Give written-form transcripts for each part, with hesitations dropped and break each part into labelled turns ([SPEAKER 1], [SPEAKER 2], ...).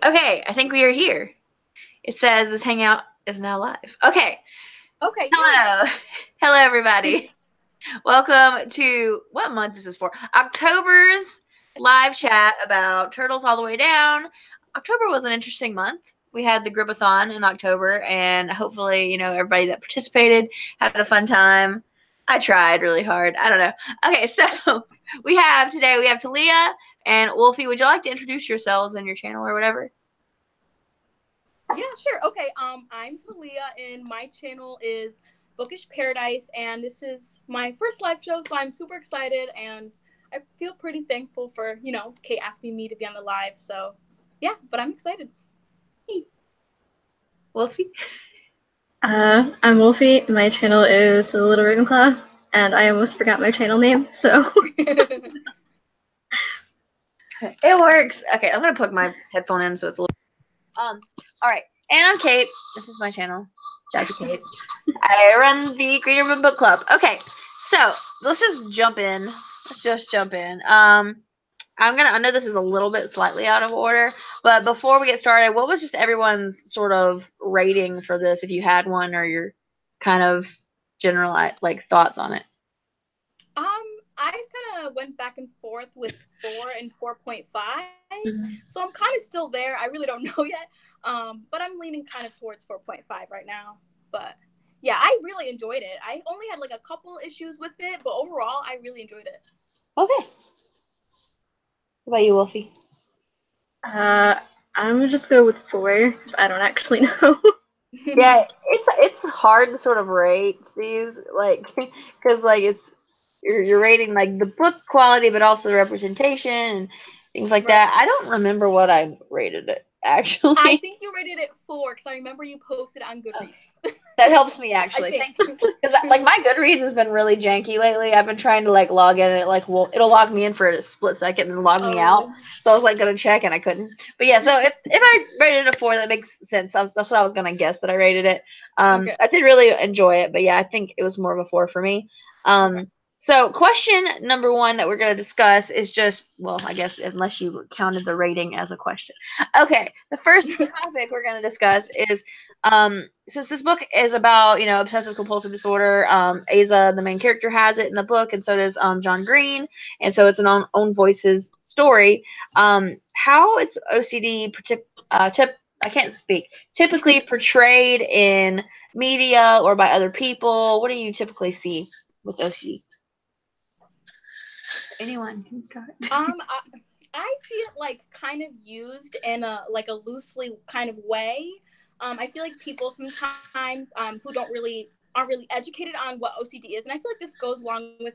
[SPEAKER 1] Okay, I think we are here. It says this hangout is now live. Okay.
[SPEAKER 2] Okay,
[SPEAKER 1] Hello. Hello, everybody. Welcome to, what month is this for? October's live chat about Turtles All the Way Down. October was an interesting month. We had the Gripathon in October, and hopefully, everybody that participated had a fun time. I tried really hard. I don't know. Okay, so we have Talia and Wolfie. Would you like to introduce yourselves and your channel or whatever?
[SPEAKER 2] yeah, sure. Okay, I'm Talia, and my channel is Bookish Paradise, and this is my first live show, so I'm super excited, and I feel pretty thankful for, Kate asking me to be on the live, so yeah, but I'm excited.
[SPEAKER 1] Wolfie?
[SPEAKER 3] I'm Wolfie. My channel is The Little Ravenclaw, and I almost forgot my channel name, so.
[SPEAKER 1] It works. Okay, I'm gonna plug my headphone in so it's a little. All right, and I'm Kate. This is my channel, Jackie Kate. I run the Green Room Book Club. Okay, so let's just jump in. I know this is a little bit slightly out of order, but before we get started, what was just everyone's sort of rating for this, if you had one, or your kind of general thoughts on it?
[SPEAKER 2] I kind of went back and forth with 4 and 4.5, so I'm kind of still there. I really don't know yet, but I'm leaning kind of towards 4.5 right now. But yeah, I really enjoyed it. I only had like a couple issues with it, but overall, I really enjoyed it.
[SPEAKER 1] Okay. What about you, Wolfie?
[SPEAKER 3] I'm gonna just go with 4, because I don't actually know.
[SPEAKER 1] Yeah, it's hard to sort of rate these, because it's you're rating like the book quality, but also the representation and things like that. I don't remember what I rated it actually.
[SPEAKER 2] I think you rated it 4 because I remember you posted on Goodreads.
[SPEAKER 1] That helps me actually. Thank you. Because my Goodreads has been really janky lately. I've been trying to log in, and it'll log me in for a split second and log me out. So I was gonna check and I couldn't. But yeah, so if I rated it a 4, that makes sense. That's what I was gonna guess that I rated it.
[SPEAKER 2] Okay.
[SPEAKER 1] I did really enjoy it, but yeah, I think it was more of a 4 for me. Okay. So question number 1 that we're going to discuss is just, well, I guess unless you counted the rating as a question. Okay, the first topic we're going to discuss is, since this book is about, obsessive compulsive disorder, Aza, the main character, has it in the book, and so does John Green, and so it's an own voices story. How is OCD I can't speak. Typically portrayed in media or by other people? What do you typically see with OCD? Anyone can start.
[SPEAKER 2] I see it kind of used in a loosely kind of way. I feel like people sometimes who aren't really educated on what OCD is, and I feel like this goes along with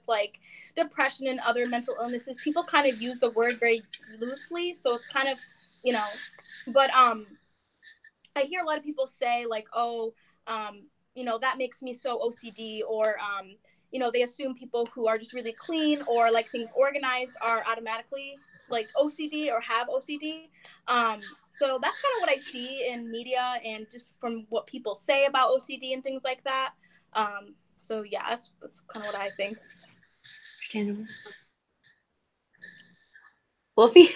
[SPEAKER 2] depression and other mental illnesses. People kind of use the word very loosely, so it's kind of, but I hear a lot of people say oh, that makes me so OCD, or they assume people who are just really clean or things organized are automatically OCD or have OCD. So that's kind of what I see in media and just from what people say about OCD and things like that. So yeah, that's kind of what I think.
[SPEAKER 1] Wolfie?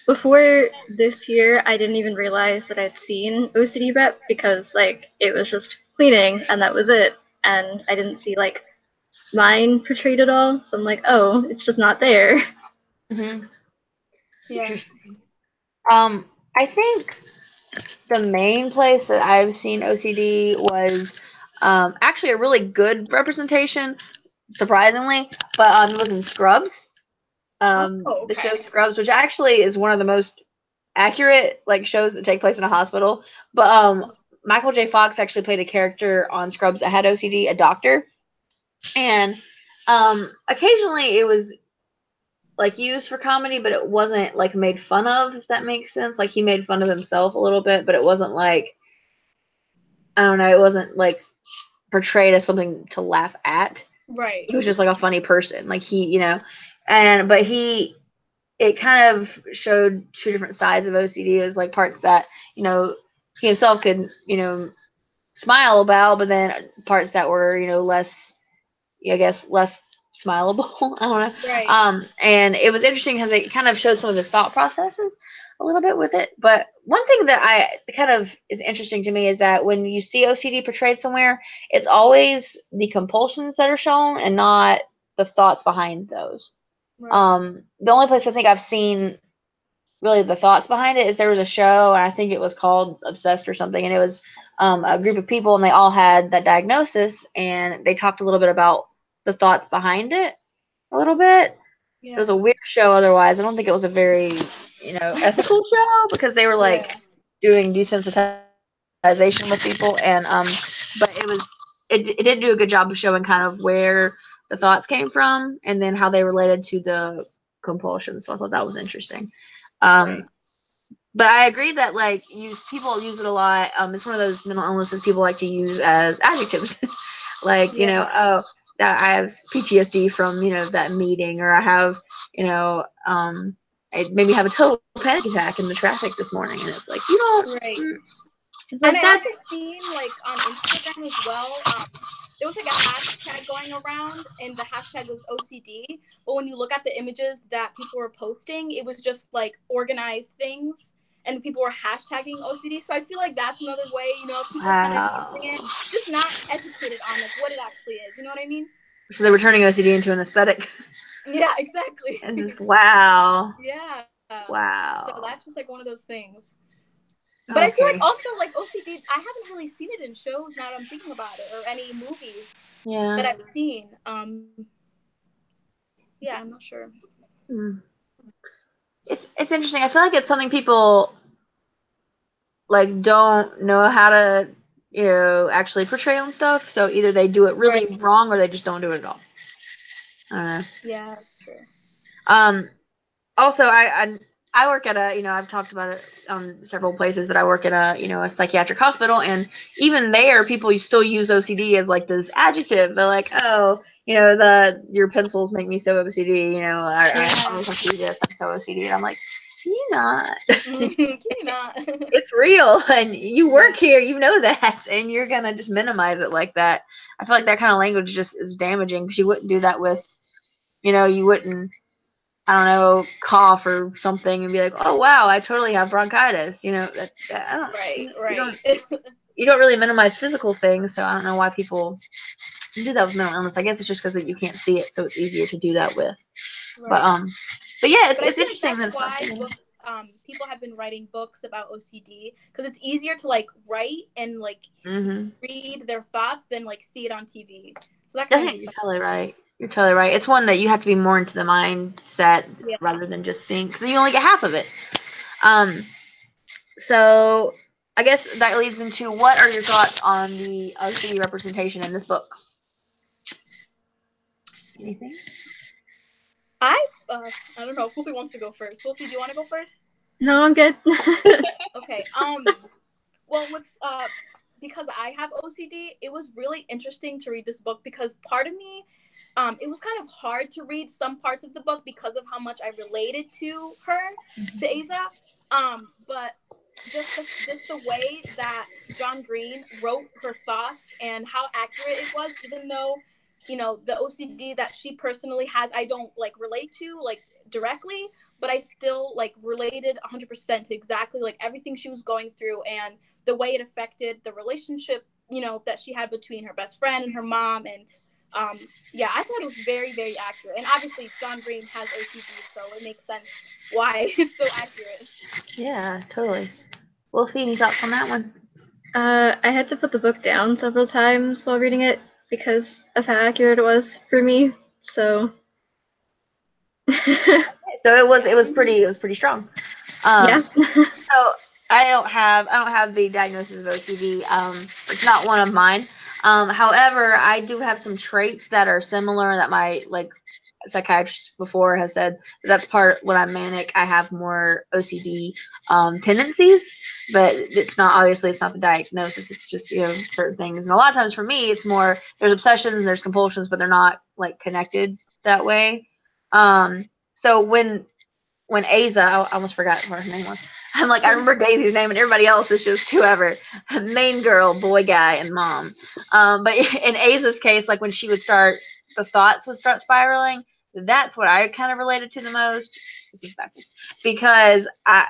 [SPEAKER 3] Before this year, I didn't even realize that I'd seen OCD rep because it was just cleaning and that was it, and I didn't see mine portrayed at all. So I'm like, oh, it's just not there.
[SPEAKER 1] Mm-hmm.
[SPEAKER 2] Yeah.
[SPEAKER 1] Interesting. I think the main place that I've seen OCD was actually a really good representation, surprisingly, but it was in Scrubs. The show Scrubs, which actually is one of the most accurate shows that take place in a hospital. But Michael J. Fox actually played a character on Scrubs that had OCD, a doctor, and occasionally it was used for comedy, but it wasn't made fun of, if that makes sense. He made fun of himself a little bit, but it wasn't I don't know, it wasn't portrayed as something to laugh at.
[SPEAKER 2] Right.
[SPEAKER 1] He was just a funny person. It kind of showed 2 different sides of OCD. It was parts that, he himself could, smile about, but then parts that were, less, I guess, less smileable. I don't know.
[SPEAKER 2] Right.
[SPEAKER 1] And it was interesting because it kind of showed some of his thought processes a little bit with it. But one thing that I kind of is interesting to me is that when you see OCD portrayed somewhere, it's always the compulsions that are shown and not the thoughts behind those.
[SPEAKER 2] Right.
[SPEAKER 1] The only place I think I've seen really the thoughts behind it is there was a show, and I think it was called Obsessed or something, and it was a group of people, and they all had that diagnosis, and they talked a little bit about the thoughts behind it a little bit. It was
[SPEAKER 2] Yeah.
[SPEAKER 1] a weird show otherwise. I don't think it was a very, ethical show because they were like
[SPEAKER 2] Yeah.
[SPEAKER 1] doing desensitization with people, and but it did do a good job of showing kind of where the thoughts came from and then how they related to the compulsion. So I thought that was interesting.
[SPEAKER 2] Right.
[SPEAKER 1] But I agree that like people use it a lot. It's one of those mental illnesses people like to use as adjectives, like
[SPEAKER 2] Yeah.
[SPEAKER 1] oh, that I have PTSD from that meeting, or I have I maybe have a total panic attack in the traffic this morning, and it's like you don't.
[SPEAKER 2] Right.
[SPEAKER 1] It's
[SPEAKER 2] And
[SPEAKER 1] like
[SPEAKER 2] I
[SPEAKER 1] that's
[SPEAKER 2] also seen like on Instagram as well. There was like a hashtag going around, and the hashtag was OCD. But when you look at the images that people were posting, it was just like organized things, and people were hashtagging OCD. So I feel like that's another way, people kind of
[SPEAKER 1] wow.
[SPEAKER 2] using it, just not educated on like what it actually is. You know what I mean?
[SPEAKER 1] So they were turning OCD into an aesthetic,
[SPEAKER 2] Yeah, exactly.
[SPEAKER 1] and just wow,
[SPEAKER 2] Yeah. So
[SPEAKER 1] wow.
[SPEAKER 2] that's just like one of those things. But I feel like
[SPEAKER 1] Okay.
[SPEAKER 2] also like OCD, I haven't really seen it in shows now that I'm thinking about it, or any movies
[SPEAKER 1] Yeah.
[SPEAKER 2] that I've seen. Yeah, I'm not sure.
[SPEAKER 1] Hmm. It's interesting. I feel like it's something people like don't know how to actually portray on stuff. So either they do it really
[SPEAKER 2] Right.
[SPEAKER 1] wrong or they just don't do it at all. I don't know.
[SPEAKER 2] Yeah, that's true.
[SPEAKER 1] Um. Also, I work at a I've talked about it several places, but I work at a psychiatric hospital, and even there people still use OCD as like this adjective. They're like, oh, your pencils make me so OCD. I
[SPEAKER 2] Yeah.
[SPEAKER 1] always have to do this. I'm so OCD, and I'm like, can you not?
[SPEAKER 2] Can you not?
[SPEAKER 1] It's real, and you
[SPEAKER 2] Yeah.
[SPEAKER 1] work here, you know that, and you're gonna just minimize it like that. I feel like that kind of language just is damaging because you wouldn't do that with, you wouldn't, I don't know, cough or something and be like, oh wow, I totally have bronchitis. I don't,
[SPEAKER 2] Right.
[SPEAKER 1] you
[SPEAKER 2] Right.
[SPEAKER 1] don't, you don't really minimize physical things, so I don't know why people do that with mental illness. I guess it's just because you can't see it, so it's easier to do that with. But
[SPEAKER 2] Right.
[SPEAKER 1] but yeah,
[SPEAKER 2] But I
[SPEAKER 1] it's
[SPEAKER 2] feel like
[SPEAKER 1] interesting
[SPEAKER 2] that's
[SPEAKER 1] that it's not
[SPEAKER 2] why
[SPEAKER 1] taken.
[SPEAKER 2] books, people have been writing books about OCD, because it's easier to like write and like
[SPEAKER 1] Mm-hmm.
[SPEAKER 2] read their thoughts than like see it on TV. So that
[SPEAKER 1] I
[SPEAKER 2] kind of
[SPEAKER 1] think
[SPEAKER 2] makes
[SPEAKER 1] you're
[SPEAKER 2] sense.
[SPEAKER 1] totally right. You're totally right. It's one that you have to be more into the mindset
[SPEAKER 2] Yeah.
[SPEAKER 1] rather than just seeing, because you only get half of it. Um, so I guess that leads into what are your thoughts on the OCD representation in this book? Anything?
[SPEAKER 2] I don't know. Wolfie wants to go first. Wolfie, do you want to go first?
[SPEAKER 3] No, I'm good.
[SPEAKER 2] Okay. Well, because I have OCD, it was really interesting to read this book, because part of me, it was kind of hard to read some parts of the book because of how much I related to her, to Aza. But just the way that John Green wrote her thoughts and how accurate it was, even though the OCD that she personally has, I don't like relate to like directly, but I still like related 100% to exactly like everything she was going through, and the way it affected the relationship that she had between her best friend and her mom. And yeah, I thought it was very, very accurate. And obviously John Green has OCD, so it makes sense why it's so accurate.
[SPEAKER 1] Yeah, totally. Wolfie, any thoughts on that one?
[SPEAKER 3] I had to put the book down several times while reading it because of how accurate it was for me. So
[SPEAKER 1] So it was
[SPEAKER 2] Yeah.
[SPEAKER 1] pretty strong.
[SPEAKER 3] yeah.
[SPEAKER 1] So I don't have the diagnosis of OCD. It's not one of mine. However, I do have some traits that are similar that my psychiatrist before has said that's part when I'm manic. I have more OCD tendencies, but it's not the diagnosis. It's just certain things. And a lot of times for me, it's more there's obsessions and there's compulsions, but they're not like connected that way. So when Aza, I almost forgot what her name was. I'm like, I remember Daisy's name, and everybody else is just whoever, main girl, boy, guy, and mom. But in Aza's case, like when she would start the thoughts would start spiraling, that's what I kind of related to the most. This is backwards. Because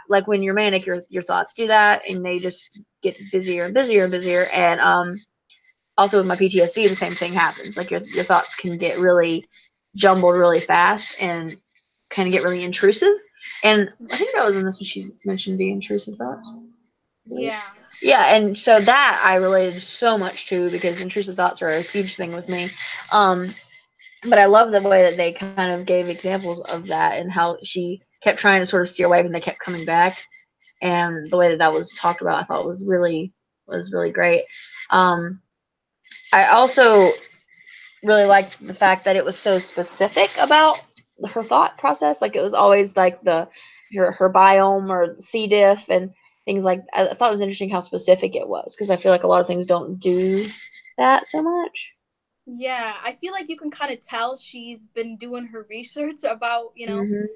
[SPEAKER 1] like when you're manic, your thoughts do that, and they just get busier and busier and busier. And also with my PTSD, the same thing happens. Like your thoughts can get really jumbled really fast and kind of get really intrusive. And I think that was in this when she mentioned the intrusive thoughts.
[SPEAKER 2] Yeah.
[SPEAKER 1] Yeah, and so that I related so much to, because intrusive thoughts are a huge thing with me. But I love the way that they kind of gave examples of that, and how she kept trying to sort of steer away, and they kept coming back. And the way that that was talked about, I thought was really great. I also really liked the fact that it was so specific about her thought process. Like it was always like her biome or C. diff and things like. I thought it was interesting how specific it was, because I feel like a lot of things don't do that so much.
[SPEAKER 2] Yeah, I feel like you can kind of tell she's been doing her research about,
[SPEAKER 1] Mm-hmm.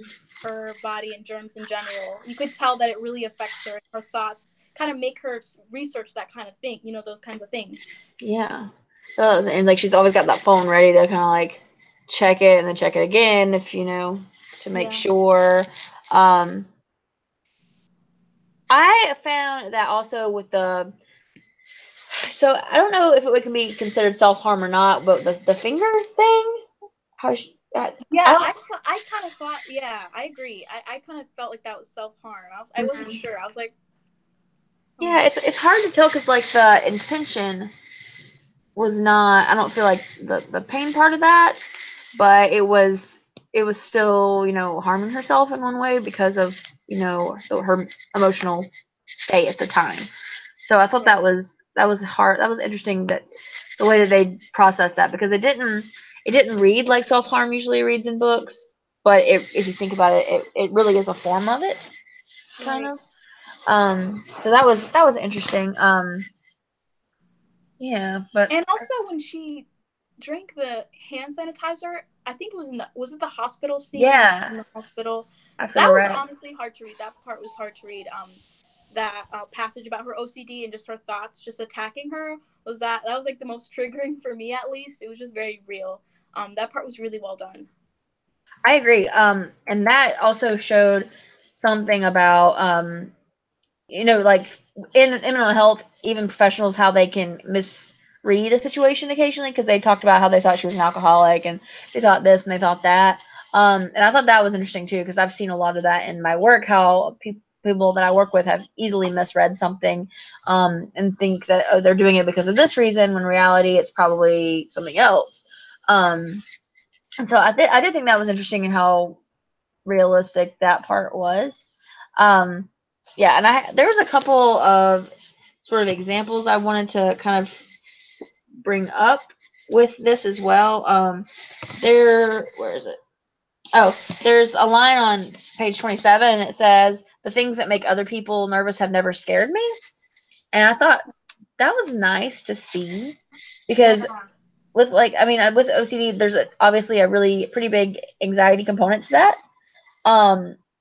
[SPEAKER 2] her body and germs in general. You could tell that it really affects her. Her thoughts kind of make her research that kind of thing, those kinds of things.
[SPEAKER 1] Yeah. And like she's always got that phone ready to kind of like check it and then check it again, if to make sure. I found that also with so I don't know if it can be considered self harm or not, but the finger thing, how she, that
[SPEAKER 2] Yeah,
[SPEAKER 1] I
[SPEAKER 2] I kind of thought, yeah, I agree. I kind of felt like that was self harm. I wasn't
[SPEAKER 1] Mhm.
[SPEAKER 2] sure. I was like,
[SPEAKER 1] Yeah, it's hard to tell, because like the intention was not. I don't feel like the pain part of that, but it was still harming herself in one way because of her emotional state at the time. So I thought
[SPEAKER 2] right,
[SPEAKER 1] that was hard. That was interesting, that the way that they processed that, because it didn't read like self harm usually reads in books, but if you think about it, it really is a form of it, kind
[SPEAKER 2] right.
[SPEAKER 1] of. So that was interesting. Yeah, but
[SPEAKER 2] And also when she drank the hand sanitizer, I think it was it the hospital scene when she's
[SPEAKER 1] yeah,
[SPEAKER 2] in the hospital?
[SPEAKER 1] I feel
[SPEAKER 2] That was
[SPEAKER 1] right.
[SPEAKER 2] honestly hard to read. That part was hard to read. That passage about her OCD and just her thoughts just attacking her, that was like the most triggering for me, at least. It was just very real. That part was really well done.
[SPEAKER 1] I agree. And that also showed something about like in mental health, even professionals, how they can misread a situation occasionally, because they talked about how they thought she was an alcoholic, and they thought this and they thought that. And I thought that was interesting too, because I've seen a lot of that in my work, how people that I work with have easily misread something, and think that, oh, they're doing it because of this reason, when in reality it's probably something else. And so I did think that was interesting, in how realistic that part was. Um, yeah, and there was a couple of sort of examples I wanted to kind of bring up with this as well. Where is it? Oh, there's a line on page 27, and it says, "The things that make other people nervous have never scared me." And I thought that was nice to see,
[SPEAKER 2] Yeah,
[SPEAKER 1] because with with OCD, there's obviously a really pretty big anxiety component to that.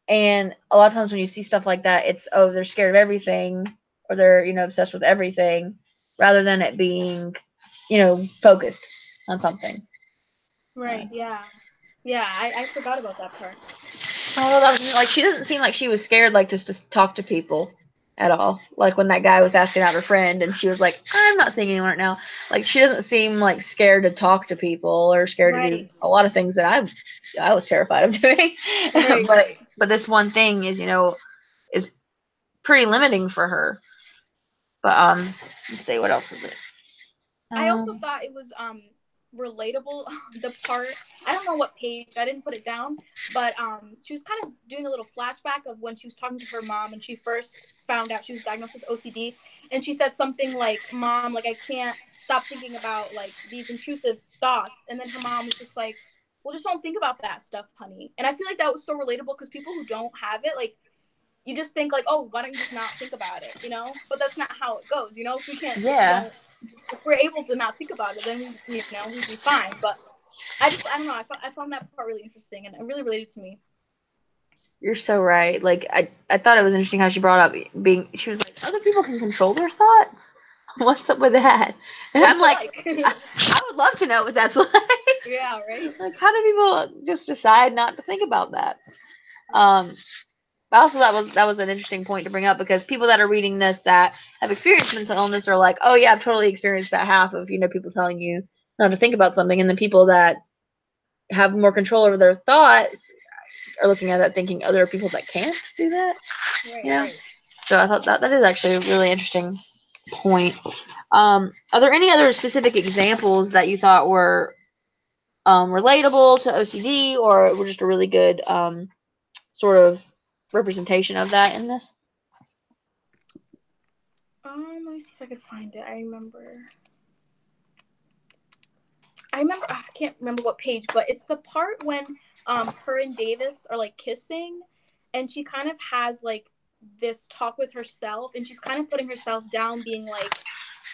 [SPEAKER 1] And a lot of times when you see stuff like that, it's, oh, they're scared of everything, or they're obsessed with everything, rather than it being focused on something.
[SPEAKER 2] right. Yeah, yeah. I forgot about that part.
[SPEAKER 1] Oh, that was, like, she doesn't seem like she was scared, like, just to talk to people at all. Like when that guy was asking out her friend, and she was like, "I'm not seeing anyone right now." Like, she doesn't seem like scared to talk to people, or scared to do
[SPEAKER 2] Right,
[SPEAKER 1] a lot of things that I was terrified of doing.
[SPEAKER 2] right,
[SPEAKER 1] but
[SPEAKER 2] right.
[SPEAKER 1] but this one thing is pretty limiting for her. But let's see, what else was it?
[SPEAKER 2] I also
[SPEAKER 1] Um,
[SPEAKER 2] thought it was relatable. The part, I don't know what page, I didn't put it down, but she was kind of doing a little flashback of when she was talking to her mom and she first found out she was diagnosed with OCD, and she said something like, "Mom, like I can't stop thinking about like these intrusive thoughts," and then her mom was just like, "Well, just don't think about that stuff, honey." And I feel like that was so relatable, because people who don't have it, like, you just think like, "Oh, why don't you just not think about it?" But that's not how it goes. If we
[SPEAKER 1] yeah,
[SPEAKER 2] don't, if we're able to not think about it, then we'd be fine. But I don't know. I found that part really interesting, and it really related to me.
[SPEAKER 1] you're so right. Like, I thought it was interesting how she brought up being. She was like, other people can control their thoughts. What's up with that? And
[SPEAKER 2] What's
[SPEAKER 1] I'm like,
[SPEAKER 2] it like?
[SPEAKER 1] I would love to know what that's like.
[SPEAKER 2] Yeah, right.
[SPEAKER 1] Like, how do people just decide not to think about that? Also, that was an interesting point to bring up, because people that are reading this that have experienced mental illness are like, oh yeah, I've totally experienced that half of, people telling you not to think about something, and the people that have more control over their thoughts are looking at that thinking, oh, there are people that can't do that.
[SPEAKER 2] Right.
[SPEAKER 1] So I thought that is actually a really interesting point. Are there any other specific examples that you thought were relatable to OCD, or were just a really good sort of representation of that in this?
[SPEAKER 2] Let me see if I could find it. I can't remember what page, but it's the part when her and Davis are like kissing, and she kind of has like this talk with herself, and she's kind of putting herself down, being like,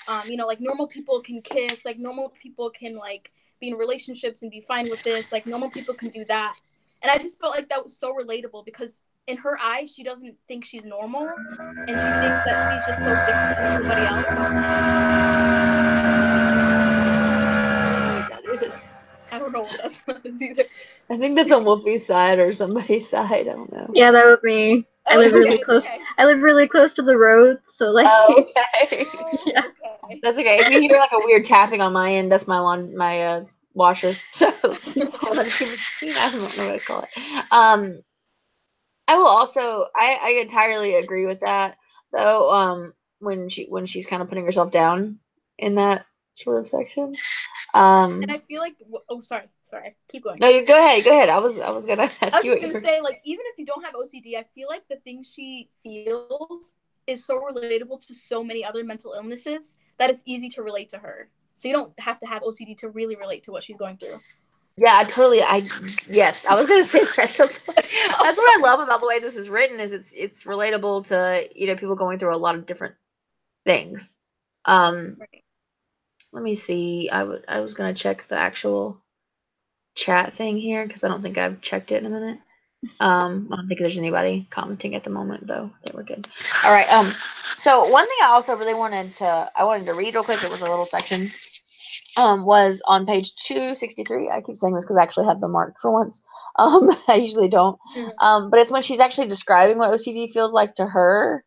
[SPEAKER 2] like normal people can kiss, like normal people can like be in relationships and be fine with this, like normal people can do that. And I just felt like that was so relatable, because in her eyes, she doesn't think she's normal, and she thinks that she's just so different from everybody else. I don't know what that is either.
[SPEAKER 1] I think that's on Wolfie's side or somebody's side. I don't know.
[SPEAKER 3] Yeah, that was me. I live really close.
[SPEAKER 2] Okay.
[SPEAKER 3] I live really close to the road, so like.
[SPEAKER 1] Oh, okay.
[SPEAKER 3] Yeah.
[SPEAKER 2] Okay.
[SPEAKER 1] That's okay. If you hear like a weird tapping on my end, that's my washer. So I don't know what to call it. I will also I entirely agree with that, though. When she's kind of putting herself down in that sort of section.
[SPEAKER 2] And I feel like, sorry, keep going.
[SPEAKER 1] No, you go ahead. I was gonna ask you.
[SPEAKER 2] I was just gonna say, like, even if you don't have OCD, I feel like the things she feels is so relatable to so many other mental illnesses that it's easy to relate to her. So you don't have to have OCD to really relate to what she's going through.
[SPEAKER 1] Yeah, yes, I was gonna say that. That's what I love about the way this is written, is it's relatable to people going through a lot of different things.
[SPEAKER 2] Right.
[SPEAKER 1] Let me see. I was gonna check the actual chat thing here, because I don't think I've checked it in a minute. I don't think there's anybody commenting at the moment, though. I think we're good. All right. So one thing I also really wanted to read real quick. It was a little section. Was on page 263. I keep saying this because I actually have them marked for once. I usually don't. But it's when she's actually describing what OCD feels like to her.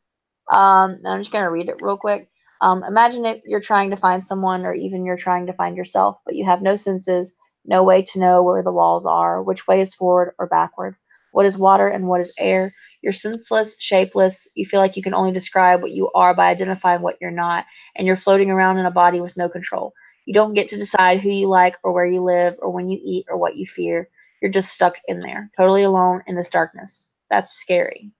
[SPEAKER 1] And I'm just gonna read it real quick. Imagine if you're trying to find someone, or even you're trying to find yourself, but you have no senses, no way to know where the walls are, which way is forward or backward, what is water and what is air. You're senseless, shapeless. You feel like you can only describe what you are by identifying what you're not, and you're floating around in a body with no control. You don't get to decide who you like, or where you live, or when you eat, or what you fear. You're just stuck in there, totally alone in this darkness. That's scary.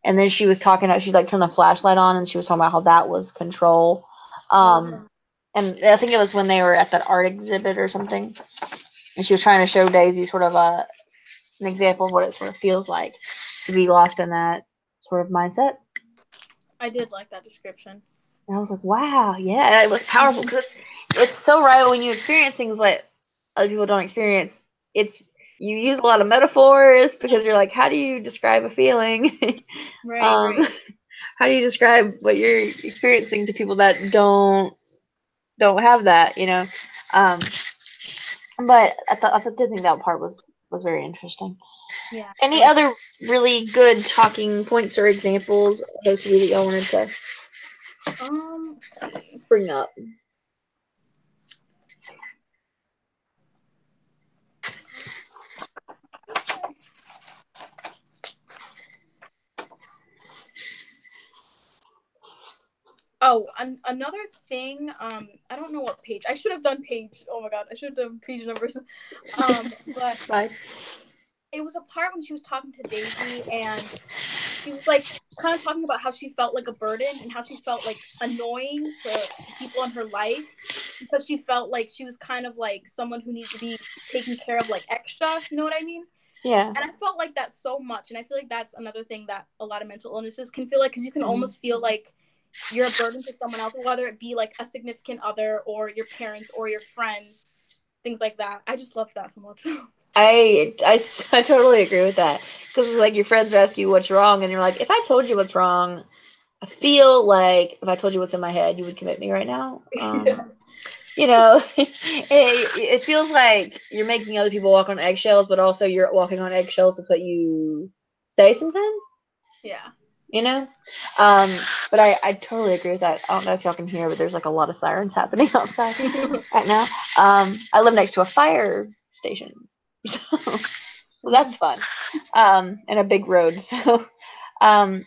[SPEAKER 1] And then she was talking about, she like turned the flashlight on, and she was talking about how that was control. And I think it was when they were at that art exhibit or something, and she was trying to show Daisy sort of an example of what it sort of feels like to be lost in that sort of mindset.
[SPEAKER 2] I did like that description.
[SPEAKER 1] And I was like, wow, yeah, it was powerful, because it's so right when you experience things like other people don't experience. You use a lot of metaphors, because you're like, how do you describe a feeling?
[SPEAKER 2] Right.
[SPEAKER 1] How do you describe what you're experiencing to people that don't have that, But I did think that part was very interesting.
[SPEAKER 2] Yeah.
[SPEAKER 1] Any other really good talking points or examples of OCD that y'all wanted to bring up?
[SPEAKER 2] Oh, another thing, I don't know what page. I should have done page. Oh my god, I should have done page numbers. But
[SPEAKER 1] Bye.
[SPEAKER 2] It was a part when she was talking to Daisy, and she was like kind of talking about how she felt like a burden, and how she felt like annoying to people in her life, because she felt like she was kind of like someone who needs to be taken care of, like extra. You know what I mean?
[SPEAKER 1] Yeah.
[SPEAKER 2] And I felt like that so much, and I feel like that's another thing that a lot of mental illnesses can feel like, because you can almost feel like you're a burden to someone else, whether it be like a significant other or your parents or your friends, things like that. I just love that so much.
[SPEAKER 1] I totally agree with that, because it's like your friends ask you what's wrong, and you're like, if I told you what's wrong, I feel like if I told you what's in my head, you would commit me right now. You know, it feels like you're making other people walk on eggshells, but also you're walking on eggshells to put you say something.
[SPEAKER 2] Yeah.
[SPEAKER 1] You know? But I totally agree with that. I don't know if y'all can hear, but there's like a lot of sirens happening outside right now. I live next to a fire station. So that's fun. And a big road. So I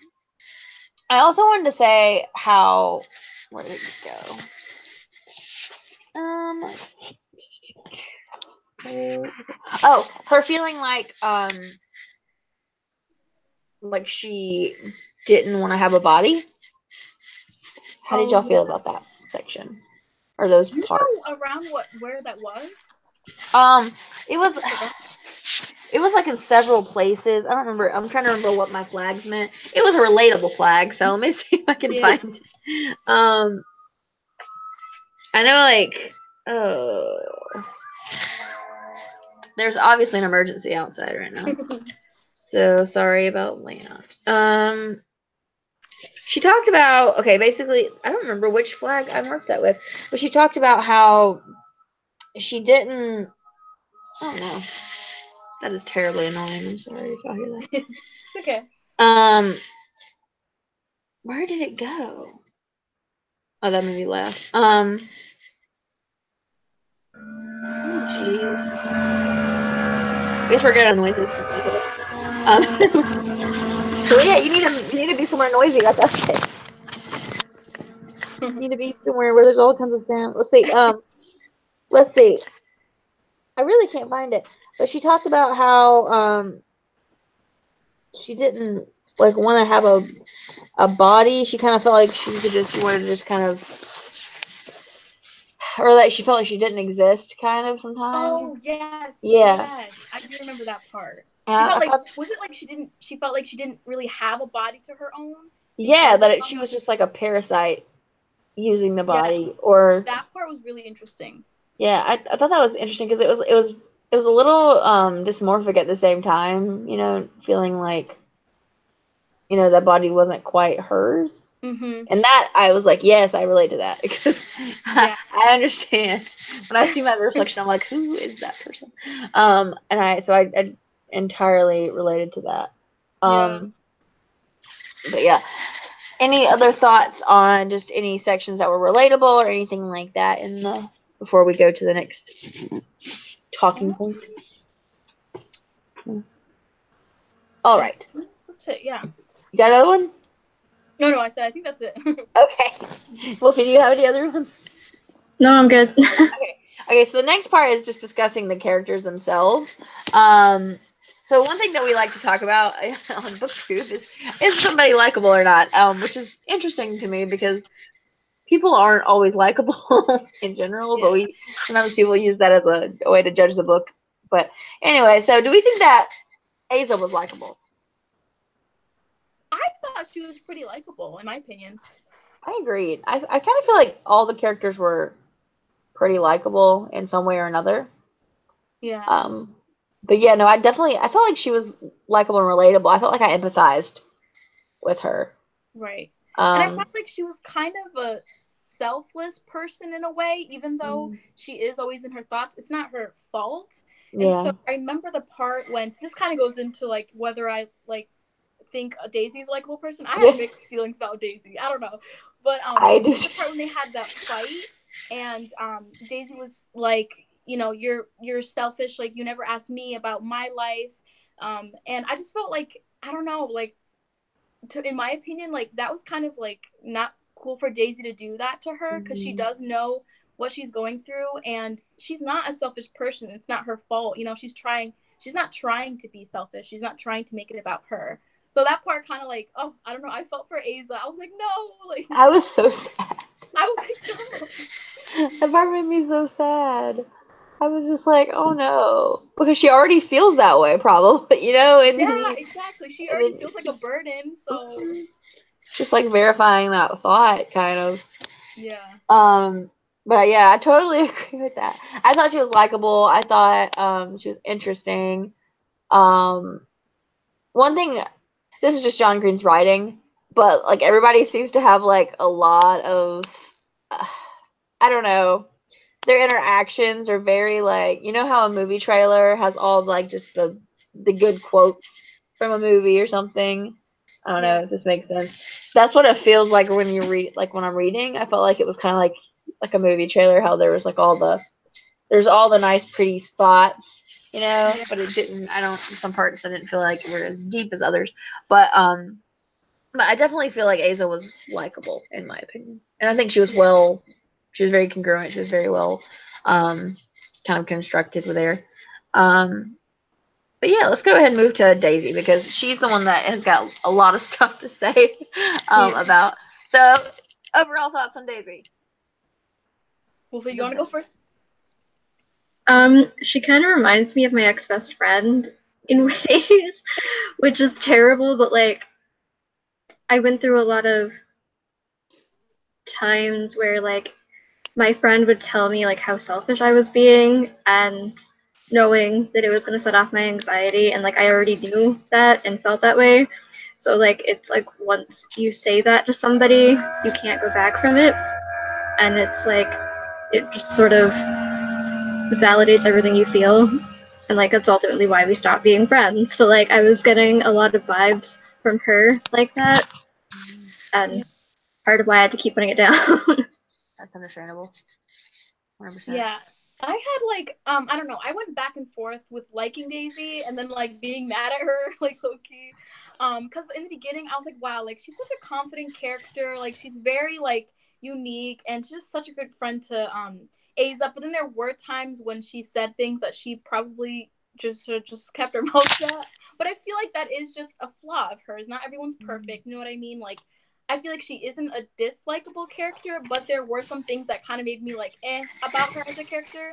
[SPEAKER 1] also wanted to say how where did it go? Oh, her feeling like she didn't want to have a body. How did y'all feel about that section or those
[SPEAKER 2] Do you
[SPEAKER 1] parts?
[SPEAKER 2] know around where that was?
[SPEAKER 1] It was like in several places. I don't remember. I'm trying to remember what my flags meant. It was a relatable flag, so let me see if I can find it. I know like there's obviously an emergency outside right now. So sorry about that. She talked about, okay, basically, I don't remember which flag I marked that with, but she talked about how she didn't, I don't know. That is terribly annoying. I'm sorry if y'all hear that.
[SPEAKER 2] It's okay.
[SPEAKER 1] Where did it go? Oh, that made me laugh. Jeez. I guess we're good on noises. So yeah, you need to be somewhere noisy. That's okay. You need to be somewhere where there's all kinds of sound. Let's see. Let's see. I really can't find it, but she talked about how she didn't like want to have a body. She kind of felt like she wanted to just kind of, or like she felt like she didn't exist kind of sometimes.
[SPEAKER 2] Oh yes,
[SPEAKER 1] Yeah.
[SPEAKER 2] yes, I do remember that part. She felt like was it like she felt like she didn't really have a body to her own?
[SPEAKER 1] Yeah, that she was just like a parasite using the body,
[SPEAKER 2] yes,
[SPEAKER 1] or
[SPEAKER 2] that part was really interesting.
[SPEAKER 1] Yeah, I thought that was interesting because it was a little dysmorphic at the same time, you know, feeling like, you know, that body wasn't quite hers.
[SPEAKER 2] Mm-hmm.
[SPEAKER 1] And that I was like, yes, I relate to that because
[SPEAKER 2] Yeah.
[SPEAKER 1] I understand. When I see my reflection, I'm like, who is that person? And I entirely related to that.
[SPEAKER 2] Yeah.
[SPEAKER 1] But yeah. Any other thoughts on just any sections that were relatable or anything like that before we go to the next talking point? All right.
[SPEAKER 2] That's it. Yeah.
[SPEAKER 1] You got another one?
[SPEAKER 2] No, I said I think that's it.
[SPEAKER 1] Okay. Wolfie, do you have any other ones?
[SPEAKER 3] No, I'm good.
[SPEAKER 1] Okay, so the next part is just discussing the characters themselves. So one thing that we like to talk about on BookTube is somebody likable or not, which is interesting to me because people aren't always likable in general, but sometimes people use that as a way to judge the book. But anyway, so do we think that Aza was likable?
[SPEAKER 2] I thought she was pretty likable, in my opinion.
[SPEAKER 1] I agreed. I kind of feel like all the characters were pretty likable in some way or another.
[SPEAKER 2] Yeah.
[SPEAKER 1] But yeah, no, I felt like she was likable and relatable. I felt like I empathized with her.
[SPEAKER 2] Right. And I felt like she was kind of a selfless person in a way, even though she is always in her thoughts. It's not her fault. And so I remember the part when this kind of goes into like whether I like think Daisy's a likable person. I have mixed feelings about Daisy. I don't know. But the part when they had that fight and Daisy was like, you know, you're selfish, like you never asked me about my life. And I just felt like, I don't know, like in my opinion, like that was kind of like not cool for Daisy to do that to her because she does know what she's going through and she's not a selfish person. It's not her fault. You know, she's not trying to be selfish. She's not trying to make it about her. So that part kind of like, oh, I don't know. I felt for Aza. I was like, no. Like
[SPEAKER 1] I was so sad.
[SPEAKER 2] I was like, no.
[SPEAKER 1] That part made me so sad. I was just like, oh no, because she already feels that way, probably, you know. And
[SPEAKER 2] yeah, exactly. She already feels like a burden, so
[SPEAKER 1] just like verifying that thought, kind of.
[SPEAKER 2] Yeah.
[SPEAKER 1] But yeah, I totally agree with that. I thought she was likable. I thought she was interesting. One thing, this is just John Green's writing. but like everybody seems to have like a lot of I don't know. Their interactions are very like, you know how a movie trailer has all like just the good quotes from a movie or something. I don't know
[SPEAKER 2] Yeah.
[SPEAKER 1] if this makes sense. That's what it feels like when you read, like when I'm reading. I felt like it was kind of like a movie trailer, how there was like there's all the nice pretty spots, you know,
[SPEAKER 2] Yeah.
[SPEAKER 1] but it didn't. I don't. Some parts I didn't feel like were as deep as others, but I definitely feel like Aza was likable in my opinion, and I think she was
[SPEAKER 2] Yeah.
[SPEAKER 1] well. She was very congruent. She was very well, um, kind of constructed with there. Um, but yeah, let's go ahead and move to Daisy because she's the one that has got a lot of stuff to say
[SPEAKER 2] Yeah.
[SPEAKER 1] about. So, overall thoughts on Daisy?
[SPEAKER 2] Wolfie, you
[SPEAKER 1] The
[SPEAKER 2] want to go
[SPEAKER 1] best.
[SPEAKER 2] first?
[SPEAKER 3] She kind of reminds me of my ex-best friend in ways, which is terrible, but like I went through a lot of times where like my friend would tell me like how selfish I was being, and knowing that it was going to set off my anxiety, and like I already knew that and felt that way. So like it's like once you say that to somebody, you can't go back from it, and it's like it just sort of validates everything you feel, and like that's ultimately why we stopped being friends. So like I was getting a lot of vibes from her like that,
[SPEAKER 2] Yeah.
[SPEAKER 3] and part of why I had to keep putting it down.
[SPEAKER 1] That's understandable. 100%.
[SPEAKER 2] Yeah. I had like I don't know, I went back and forth with liking Daisy and then like being mad at her, like low key. Because in the beginning I was like, wow, like she's such a confident character, like she's very like unique and she's just such a good friend to Aza. But then there were times when she said things that she probably just kept her mouth shut. But I feel like that is just a flaw of hers. Not everyone's perfect, you know what I mean? Like I feel like she isn't a dislikable character, but there were some things that kind of made me like about her as a character.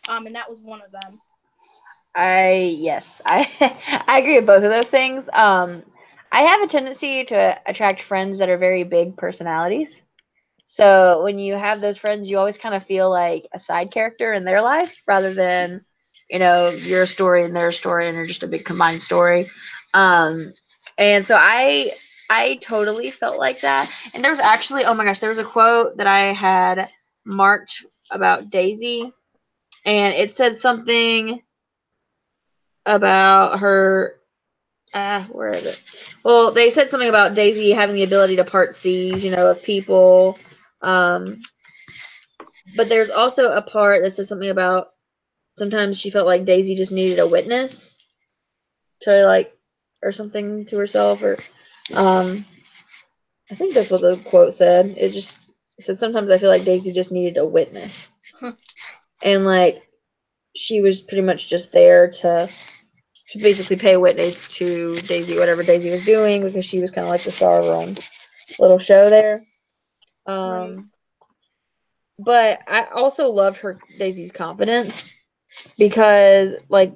[SPEAKER 2] And that was one of them.
[SPEAKER 1] Yes, I I agree with both of those things. I have a tendency to attract friends that are very big personalities. So when you have those friends, you always kind of feel like a side character in their life rather than, your story and their story and they're just a big combined story. Um, and so I totally felt like that. And there was actually, oh my gosh, there was a quote that I had marked about Daisy, and it said something about her. Where is it? Well, they said something about Daisy having the ability to part seas, of people. Um, but there's also a part that said something about sometimes she felt like Daisy just needed a witness to like, or something to herself, or um, I think that's what the quote said. It said sometimes I feel like Daisy just needed a witness, and like she was pretty much just there to basically pay witness to Daisy, whatever Daisy was doing, because she was kind of like the star of her own little show there.
[SPEAKER 2] Right.
[SPEAKER 1] Um, but I also loved her Daisy's confidence because like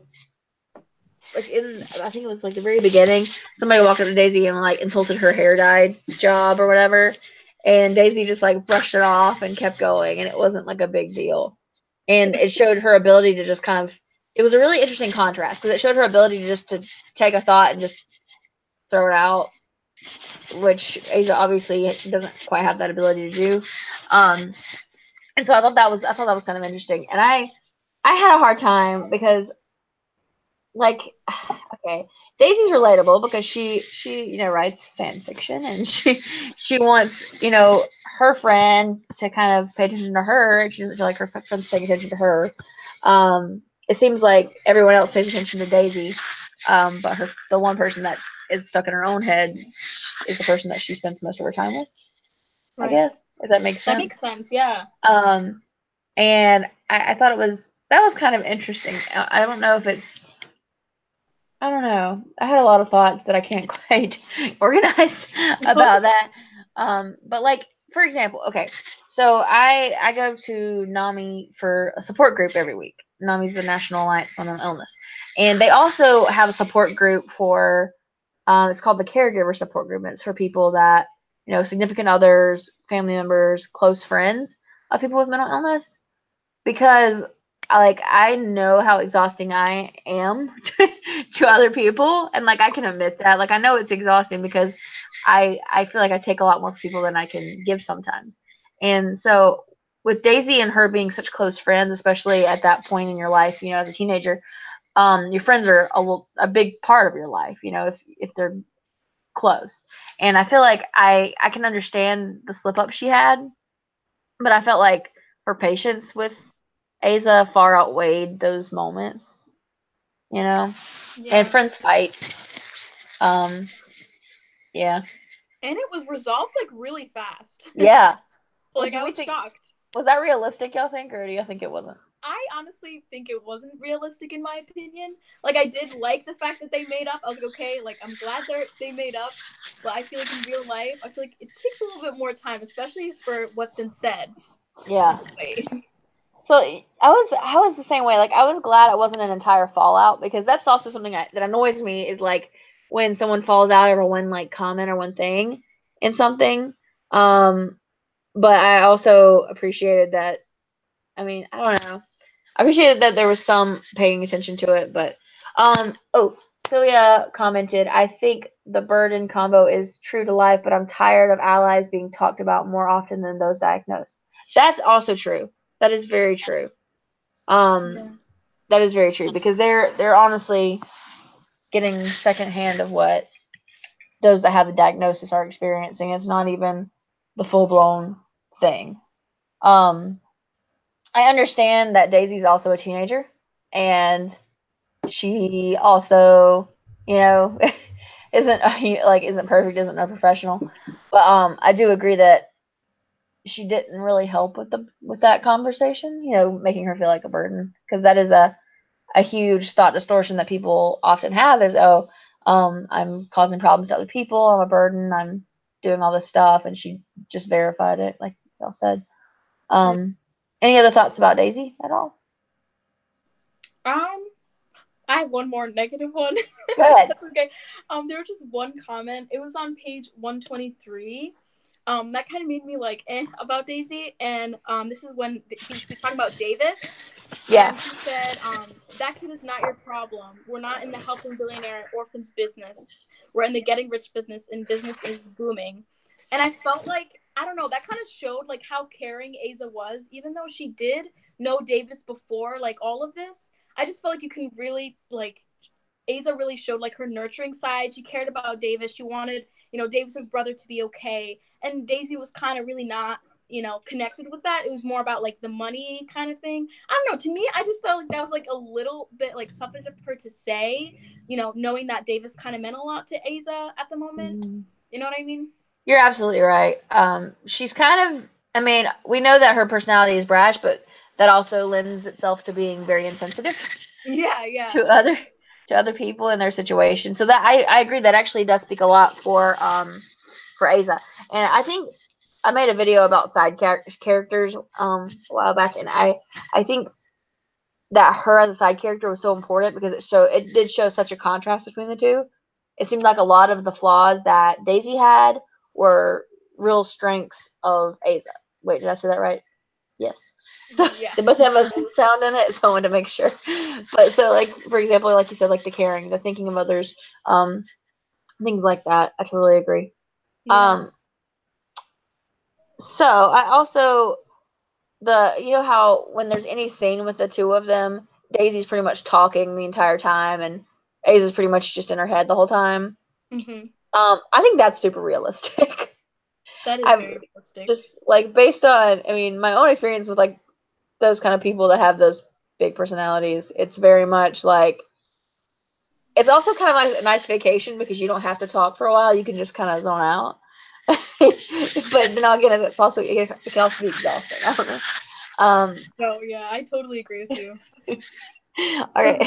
[SPEAKER 1] in I think it was like the very beginning, somebody walked up to Daisy and like insulted her hair dye job or whatever, and Daisy just like brushed it off and kept going, and it wasn't like a big deal, and it showed her ability to just kind of. It was a really interesting contrast because it showed her ability to take a thought and just throw it out, which Aza obviously doesn't quite have that ability to do. Um, and so I thought that was kind of interesting, and I had a hard time because like okay, Daisy's relatable because she writes fan fiction, and she wants her friend to kind of pay attention to her, and she doesn't feel like her friend's paying attention to her. It seems like everyone else pays attention to Daisy, but the one person that is stuck in her own head is the person that she spends most of her time with, I
[SPEAKER 2] Right.
[SPEAKER 1] guess, if that makes
[SPEAKER 2] That makes
[SPEAKER 1] sense.
[SPEAKER 2] sense. Yeah.
[SPEAKER 1] Um, and I thought that was kind of interesting. I don't know if it's I don't know. I had a lot of thoughts that I can't quite organize about that. But like for example, okay, so I go to NAMI for a support group every week. NAMI's the National Alliance on Mental Illness, and they also have a support group for. It's called the Caregiver Support Group, and it's for people that significant others, family members, close friends of people with mental illness, because like I know how exhausting I am to other people, and like I can admit that. Like I know it's exhausting because I feel like I take a lot more from people than I can give sometimes. And so with Daisy and her being such close friends, especially at that point in your life, you know, as a teenager, your friends are a big part of your life, you know, if they're close. And I feel like I can understand the slip up she had, but I felt like her patience with Asa far outweighed those moments, you know.
[SPEAKER 2] Yeah.
[SPEAKER 1] And friends fight. Yeah.
[SPEAKER 2] And it was resolved like really fast.
[SPEAKER 1] Yeah.
[SPEAKER 2] Like,
[SPEAKER 1] Well,
[SPEAKER 2] I was shocked.
[SPEAKER 1] Was that realistic, y'all think, or do y'all think it wasn't?
[SPEAKER 2] I honestly think it wasn't realistic in my opinion. Like, I did like the fact that they made up. I was like, okay, like, I'm glad they made up. But I feel like in real life, I feel like it takes a little bit more time, especially for what's been said.
[SPEAKER 1] Yeah.
[SPEAKER 2] Wait.
[SPEAKER 1] So I was the same way. Like, I was glad it wasn't an entire fallout, because that's also something that annoys me, is like when someone falls out over one like comment or one thing in something. But I also appreciated that. I mean, I don't know. I appreciated that there was some paying attention to it, but Celia commented, I think the burden combo is true to life, but I'm tired of allies being talked about more often than those diagnosed. That's also true. That is very true. That is very true, because they're honestly getting secondhand of what those that have the diagnosis are experiencing. It's not even the full blown thing. I understand that Daisy's also a teenager, and she also, you know, isn't perfect, isn't a professional. But I do agree that she didn't really help with that conversation. You know, making her feel like a burden, because that is a huge thought distortion that people often have, is, oh, I'm causing problems to other people, I'm a burden, I'm doing all this stuff, and she just verified it, like y'all said. Any other thoughts about Daisy at all?
[SPEAKER 2] I have one more negative one.
[SPEAKER 1] Go ahead.
[SPEAKER 2] That's okay. There was just one comment. It was on page 123. That kind of made me like about Daisy, and this is when he was talking about Davis.
[SPEAKER 1] Yeah.
[SPEAKER 2] And he said, that kid is not your problem. We're not in the helping billionaire orphans business. We're in the getting rich business, and business is booming. And I felt like, I don't know, that kind of showed like how caring Asa was, even though she did know Davis before like all of this. I just felt like you can really like Asa really showed like her nurturing side. She cared about Davis. She wanted, you know, Davis's brother to be okay. And Daisy was kind of really not, you know, connected with that. It was more about like the money kind of thing. I don't know. To me, I just felt like that was like a little bit like something for her to say, you know, knowing that Davis kind of meant a lot to Asa at the moment. You know what I mean?
[SPEAKER 1] You're absolutely right. She's kind of, I mean, we know that her personality is brash, but that also lends itself to being very insensitive.
[SPEAKER 2] Yeah.
[SPEAKER 1] To other people in their situation. So that I agree, that actually does speak a lot for Asa. And I think I made a video about side characters a while back, and I think that her as a side character was so important, because it did show such a contrast between the two. It seemed like a lot of the flaws that Daisy had were real strengths of Asa. Wait, did I say that right? Yes. So
[SPEAKER 2] Yeah.
[SPEAKER 1] they both have a sound in it, so I wanted to make sure. But so, like, for example, like you said, like the caring, the thinking of others, things like that. I totally agree.
[SPEAKER 2] Yeah.
[SPEAKER 1] So I also, you know how when there's any scene with the two of them, Daisy's pretty much talking the entire time, and Aza's pretty much just in her head the whole time.
[SPEAKER 2] Mm-hmm.
[SPEAKER 1] I think that's super realistic.
[SPEAKER 2] That is very realistic.
[SPEAKER 1] Just like based on, I mean, my own experience with like those kind of people that have those big personalities, it's very much like, it's also kind of like a nice vacation, because you don't have to talk for a while. You can just kind of zone out. But then again, it can also be exhausting. I don't know.
[SPEAKER 2] No, yeah, I totally agree with you.
[SPEAKER 1] All right.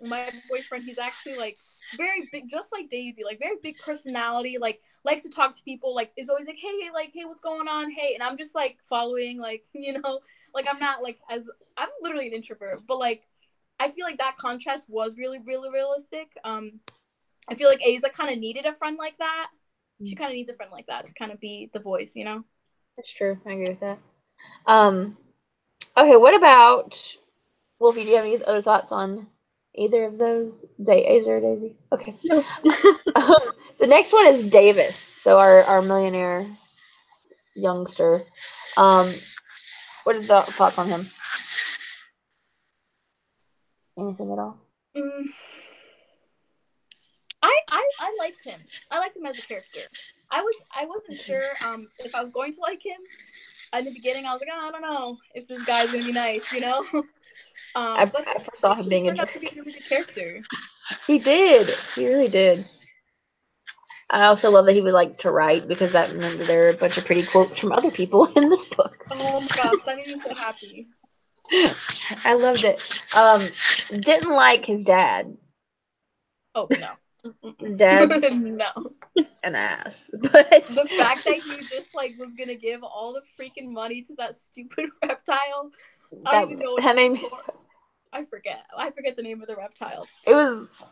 [SPEAKER 2] My boyfriend, he's actually like very big, just like Daisy, like very big personality, like likes to talk to people, like is always like, hey, what's going on? Hey, and I'm just like following, like, you know, like I'm not like I'm literally an introvert, but like I feel like that contrast was really, really realistic. I feel like Asa kind of needed a friend like that. She kind of needs a friend like that to kind of be the voice, you know?
[SPEAKER 1] That's true. I agree with that. Okay, what about Wolfie? Do you have any other thoughts on either of those? Asa or Daisy? Okay.
[SPEAKER 3] No.
[SPEAKER 1] The next one is Davis. So our millionaire youngster. What are the thoughts on him? Anything at all?
[SPEAKER 2] I liked him. I liked him as a character. I wasn't sure if I was going to like him. In the beginning, I was like, I don't know if this guy's gonna be nice, you know. But
[SPEAKER 1] I first saw him being
[SPEAKER 2] turned out to be a really good character.
[SPEAKER 1] He did. He really did. I also love that he would like to write because that meant that there are a bunch of pretty quotes from other people in this book.
[SPEAKER 2] Oh my gosh, that made me so happy.
[SPEAKER 1] I loved it. Didn't like his dad.
[SPEAKER 2] Oh no.
[SPEAKER 1] His dad's
[SPEAKER 2] no.
[SPEAKER 1] an ass. But
[SPEAKER 2] the fact that he just like was gonna give all the freaking money to that stupid reptile. I don't even know what it's for. I forget the name of the reptile.
[SPEAKER 1] It was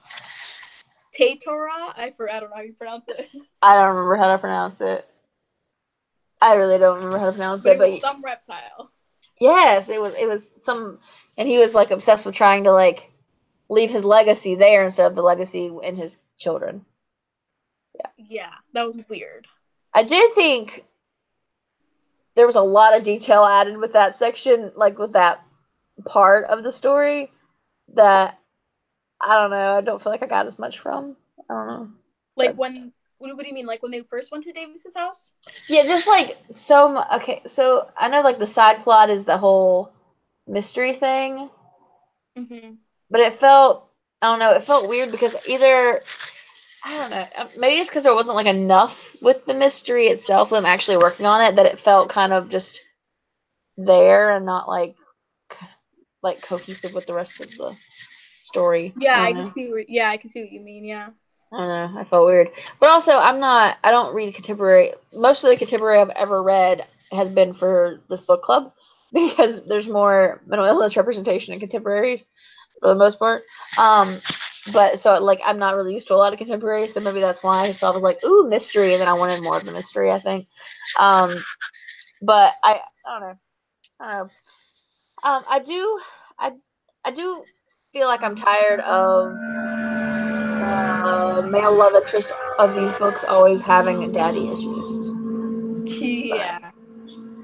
[SPEAKER 2] Tatora? I don't know how you pronounce it.
[SPEAKER 1] I don't remember how to pronounce it. I really don't remember how to pronounce it,
[SPEAKER 2] but some reptile.
[SPEAKER 1] Yes, it was some, and he was like obsessed with trying to like leave his legacy there instead of the legacy in his children.
[SPEAKER 2] Yeah, that was weird.
[SPEAKER 1] I did think there was a lot of detail added with that section, like with that part of the story that I don't know. I don't feel like I got as much from. I don't know.
[SPEAKER 2] Like when. What do you mean? Like when they first went to Davis's house?
[SPEAKER 1] Yeah, just like so. Okay, so I know like the side plot is the whole mystery thing, but it felt I don't know. It felt weird because either I don't know. Maybe it's because there wasn't like enough with the mystery itself. Them actually working on it that it felt kind of just there and not like cohesive with the rest of the story.
[SPEAKER 2] Yeah, I can see what you mean. Yeah.
[SPEAKER 1] I don't know. I felt weird, but also I don't read contemporary. Most of the contemporary I've ever read has been for this book club because there's more mental illness representation in contemporaries for the most part. But so like I'm not really used to a lot of contemporary, so maybe that's why. So I was like, ooh, mystery, and then I wanted more of the mystery, I think. But I don't know. I don't know. I do feel like I'm tired of male love interest of these books always having daddy issues.
[SPEAKER 2] Yeah.
[SPEAKER 1] But,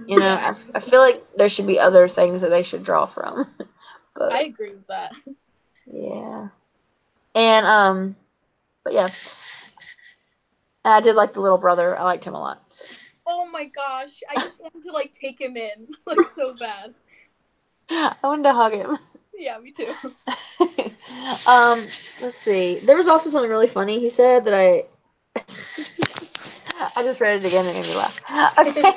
[SPEAKER 1] you know, yeah. I feel like there should be other things that they should draw from. But
[SPEAKER 2] I agree with that.
[SPEAKER 1] Yeah. And but yeah. And I did like the little brother. I liked him a lot.
[SPEAKER 2] Oh my gosh. I just wanted to like take him in. Like so bad.
[SPEAKER 1] I wanted to hug him.
[SPEAKER 2] Yeah, me too.
[SPEAKER 1] Let's see. There was also something really funny he said that I just read it again and it made me laugh. Okay.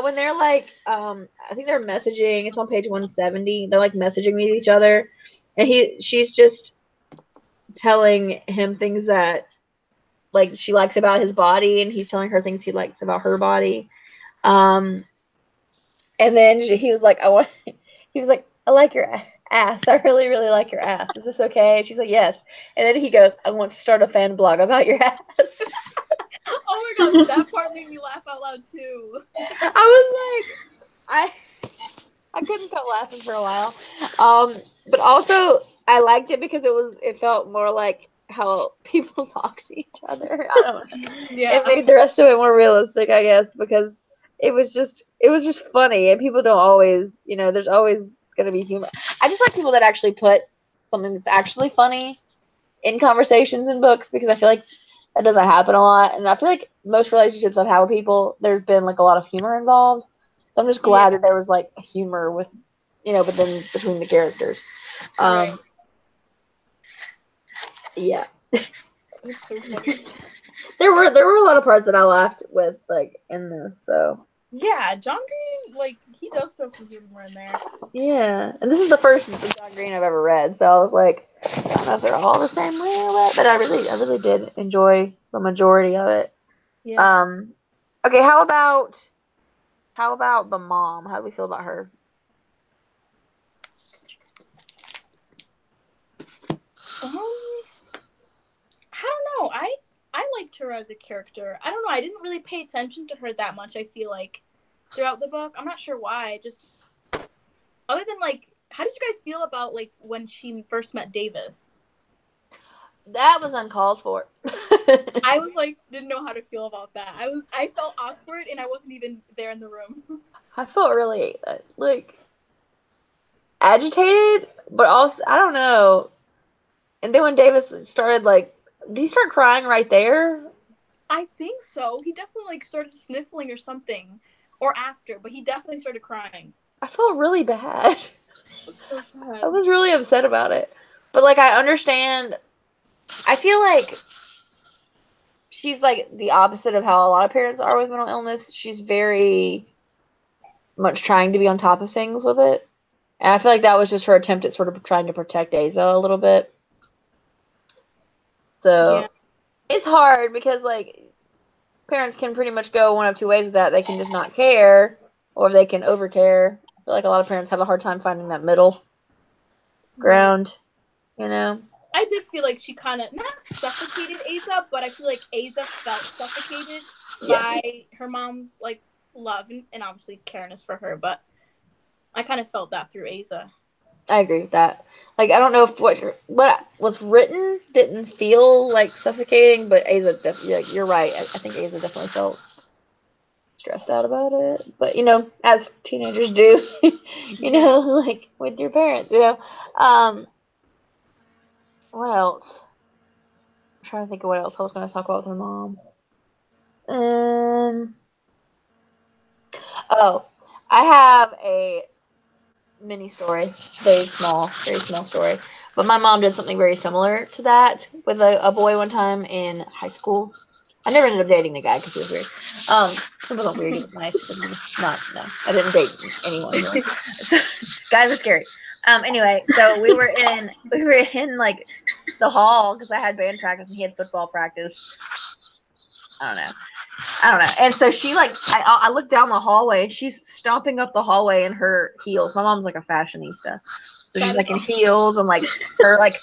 [SPEAKER 1] When they're like, I think they're messaging, it's on page 170. They're like messaging with each other. And she's just telling him things that like she likes about his body and he's telling her things he likes about her body. And then he was like, I like your ass. I really, really like your ass. Is this okay? And she's like, yes. And then he goes, I want to start a fan blog about your ass.
[SPEAKER 2] Oh my god, that part made me laugh out loud too.
[SPEAKER 1] I was like, I couldn't stop laughing for a while. But also I liked it because it felt more like how people talk to each other. I don't know.
[SPEAKER 2] Yeah.
[SPEAKER 1] It made the rest of it more realistic, I guess, because it was just funny and people don't always, there's always gonna be humor. I just like people that actually put something that's actually funny in conversations in books because I feel like that doesn't happen a lot, and I feel like most relationships I've had with people, there's been like a lot of humor involved. So I'm just glad that there was like humor with, but then between the characters.
[SPEAKER 2] Right.
[SPEAKER 1] Yeah.
[SPEAKER 2] That's so funny.
[SPEAKER 1] There were a lot of parts that I laughed with like in this though.
[SPEAKER 2] Yeah, John Green, like he does throw some humor in there.
[SPEAKER 1] Yeah, and this is the first John Green I've ever read, so I was like, I don't know if they're all the same way or what, but I really did enjoy the majority of it.
[SPEAKER 2] Yeah.
[SPEAKER 1] Okay, how about the mom? How do we feel about her?
[SPEAKER 2] I don't know. I liked her as a character. I don't know. I didn't really pay attention to her that much. I feel like throughout the book, I'm not sure why. Just other than like, how did you guys feel about like when she first met Davis?
[SPEAKER 1] That was uncalled for.
[SPEAKER 2] I was like, didn't know how to feel about that. I felt awkward, and I wasn't even there in the room.
[SPEAKER 1] I felt really, like, agitated, but also, I don't know. And then when Davis started, like, did he start crying right there?
[SPEAKER 2] I think so. He definitely, like, started sniffling or something. Or after, but he definitely started crying.
[SPEAKER 1] I felt really bad.
[SPEAKER 2] That's so sad.
[SPEAKER 1] I was really upset about it. But, like, I understand. I feel like she's, like, the opposite of how a lot of parents are with mental illness. She's very much trying to be on top of things with it. And I feel like that was just her attempt at sort of trying to protect Asa a little bit. So,
[SPEAKER 2] Yeah.
[SPEAKER 1] it's hard because, like, parents can pretty much go one of two ways with that. They can just not care, or they can overcare. I feel like a lot of parents have a hard time finding that middle ground, you know?
[SPEAKER 2] I did feel like she kind of, not suffocated Asa, but I feel like Asa felt suffocated by her mom's, like, love and obviously careness for her, but I kind of felt that through Asa.
[SPEAKER 1] I agree with that. Like, I don't know if what was written didn't feel like suffocating, but Asa definitely, like, you're right. I think Asa definitely felt stressed out about it. But, you know, as teenagers do, you know, like with your parents, you know. What else? I'm trying to think of what else I was going to talk about with her mom. Oh, I have a mini story, very small story. But my mom did something very similar to that with a boy one time in high school. I never ended up dating the guy because he was weird. It wasn't weird. He was nice, but he was not. No, I didn't date anyone really. So guys are scary. Anyway, so we were in like the hall because I had band practice and he had football practice. I don't know. And so she like, I looked down the hallway and she's stomping up the hallway in her heels. My mom's like a fashionista, so she's like in heels and like her like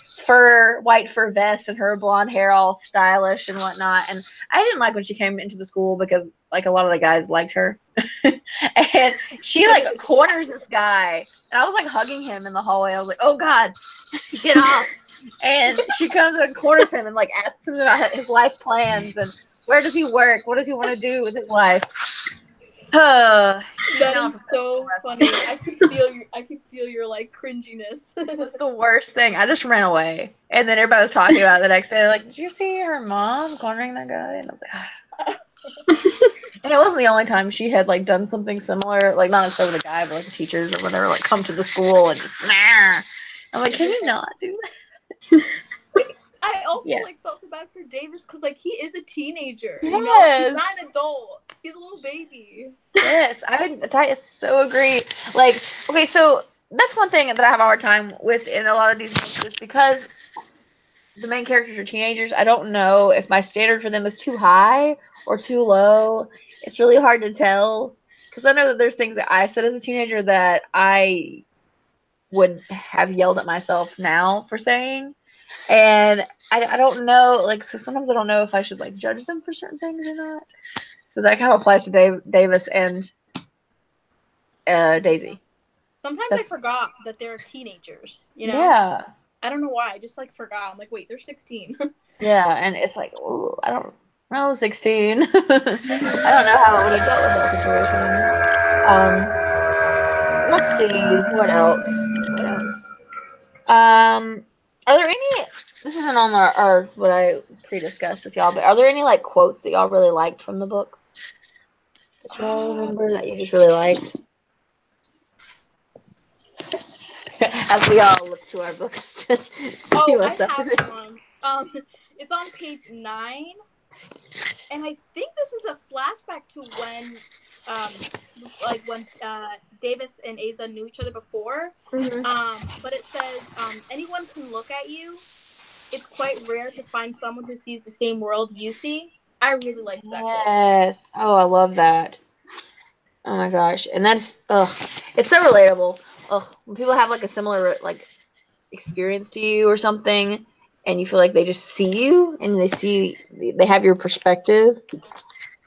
[SPEAKER 1] white fur vest and her blonde hair all stylish and whatnot. And I didn't like when she came into the school because like a lot of the guys liked her. And she like corners this guy and I was like hugging him in the hallway. I was like, oh God, get off. And she comes and corners him and like asks him about his life plans and where does he work? What does he want to do with his life?
[SPEAKER 2] That is so funny. I could feel your like cringiness.
[SPEAKER 1] It was the worst thing. I just ran away. And then everybody was talking about it the next day. They're like, did you see her mom cornering that guy? And I was like, ah. And it wasn't the only time she had like done something similar, like not necessarily with a guy, but like the teachers or whatever, like come to the school and just nah. I'm like, can you not do that?
[SPEAKER 2] I also like felt so bad for Davis because like he is a teenager.
[SPEAKER 1] Yes.
[SPEAKER 2] You know, he's not an adult. He's a little baby.
[SPEAKER 1] Yes, I so agree. Like, okay, so that's one thing that I have a hard time with in a lot of these books is because the main characters are teenagers. I don't know if my standard for them is too high or too low. It's really hard to tell because I know that there's things that I said as a teenager that I would have yelled at myself now for saying. And I don't know, like, so sometimes I don't know if I should, like, judge them for certain things or not. So that kind of applies to Davis and Daisy.
[SPEAKER 2] Sometimes I forgot that they're teenagers, you know?
[SPEAKER 1] Yeah.
[SPEAKER 2] I don't know why. I just, like, forgot. I'm like, wait, they're 16.
[SPEAKER 1] Yeah, and it's like, ooh, I don't know, 16. I don't know how I would have dealt with that situation. Let's see, what else? Are there any, this isn't on our what I pre-discussed with y'all, but are there any, like, quotes that y'all really liked from the book? That y'all remember that you just really liked? As we all look to our books to see what's up with it.
[SPEAKER 2] One. It's on page 9, and I think this is a flashback to when Davis and Asa knew each other before.
[SPEAKER 1] Mm-hmm.
[SPEAKER 2] But it says, anyone can look at you. It's quite rare to find someone who sees the same world you see. I really liked that quote.
[SPEAKER 1] Yes. Oh, I love that. Oh my gosh. And that's, it's so relatable. When people have like a similar like experience to you or something and you feel like they just see you and they have your perspective.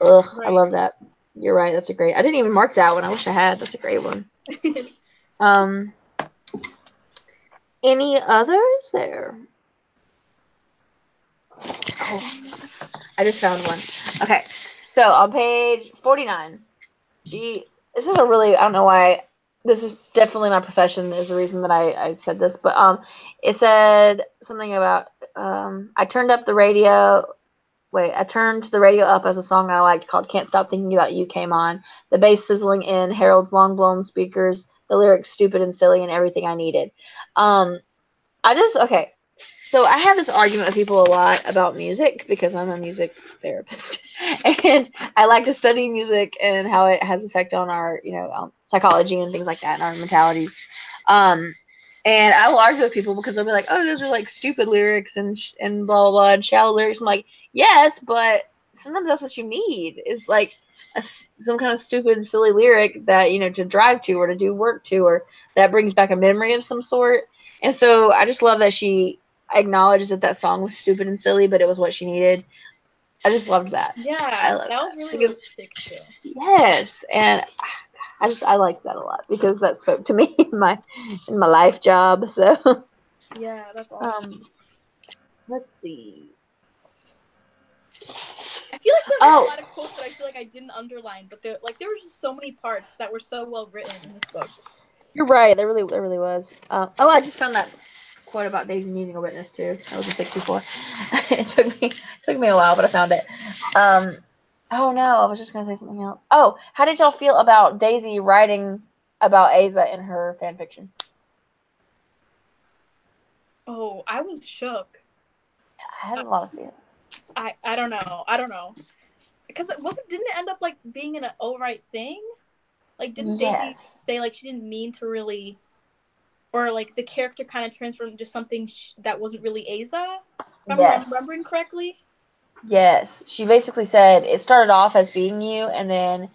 [SPEAKER 1] Right. I love that. You're right. That's a great, I didn't even mark that one. I wish I had. That's a great one. Any others there? Oh, I just found one. Okay, so on page 49, this is a really, I don't know why, this is definitely my profession is the reason that I said this, but it said something about, I turned the radio up as a song I liked called Can't Stop Thinking About You came on. The bass sizzling in, Harold's long-blown speakers, the lyrics stupid and silly and everything I needed. Okay, so I have this argument with people a lot about music because I'm a music therapist, and I like to study music and how it has effect on our, psychology and things like that and our mentalities. And I will argue with people because they'll be like, "Oh, those are like stupid lyrics and blah blah blah and shallow lyrics." I'm like, "Yes, but sometimes that's what you need is like some kind of stupid, silly lyric that to drive to or to do work to or that brings back a memory of some sort." And so I just love that she acknowledged that song was stupid and silly, but it was what she needed. I just loved that.
[SPEAKER 2] Yeah, that was really realistic too.
[SPEAKER 1] Yes, and I liked that a lot because that spoke to me in my life job. So
[SPEAKER 2] yeah, that's awesome.
[SPEAKER 1] Let's see.
[SPEAKER 2] I feel like there were a lot of quotes that I feel like I didn't underline, but there were just so many parts that were so well written in this book.
[SPEAKER 1] You're right. There really was. I just found that quote about Daisy needing a witness too. That was in 64. It took me a while, but I found it. Oh no, I was just gonna say something else. Oh, how did y'all feel about Daisy writing about Aza in her fan fiction?
[SPEAKER 2] Oh, I was shook.
[SPEAKER 1] I had a lot of feelings.
[SPEAKER 2] I don't know. Because didn't it end up like being an alright thing? Like, didn't Daisy say like she didn't mean to really, or like the character kind of transformed into something that wasn't really Aza? If I'm remembering correctly.
[SPEAKER 1] Yes, she basically said it started off as being you, and then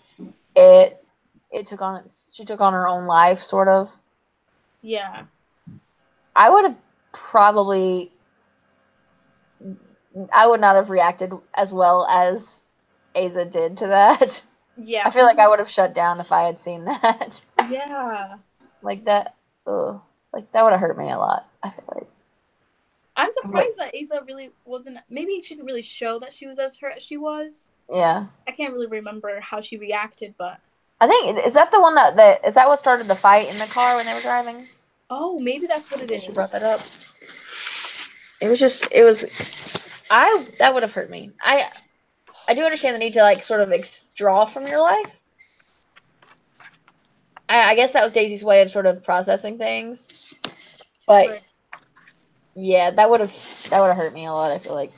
[SPEAKER 1] it she took on her own life, sort of.
[SPEAKER 2] Yeah.
[SPEAKER 1] I would not have reacted as well as Aza did to that.
[SPEAKER 2] Yeah.
[SPEAKER 1] I feel like I would have shut down if I had seen that.
[SPEAKER 2] Yeah.
[SPEAKER 1] Like that. Ugh. Like that would have hurt me a lot. I feel like.
[SPEAKER 2] I'm surprised that Aza really wasn't. Maybe she didn't really show that she was as hurt as she was.
[SPEAKER 1] Yeah.
[SPEAKER 2] I can't really remember how she reacted, but
[SPEAKER 1] I think is that the one is that what started the fight in the car when they were driving?
[SPEAKER 2] Oh, maybe that's what it is.
[SPEAKER 1] She brought that up. That would have hurt me. I do understand the need to like sort of draw from your life. I guess that was Daisy's way of sort of processing things. But yeah, that would have hurt me a lot, I feel like.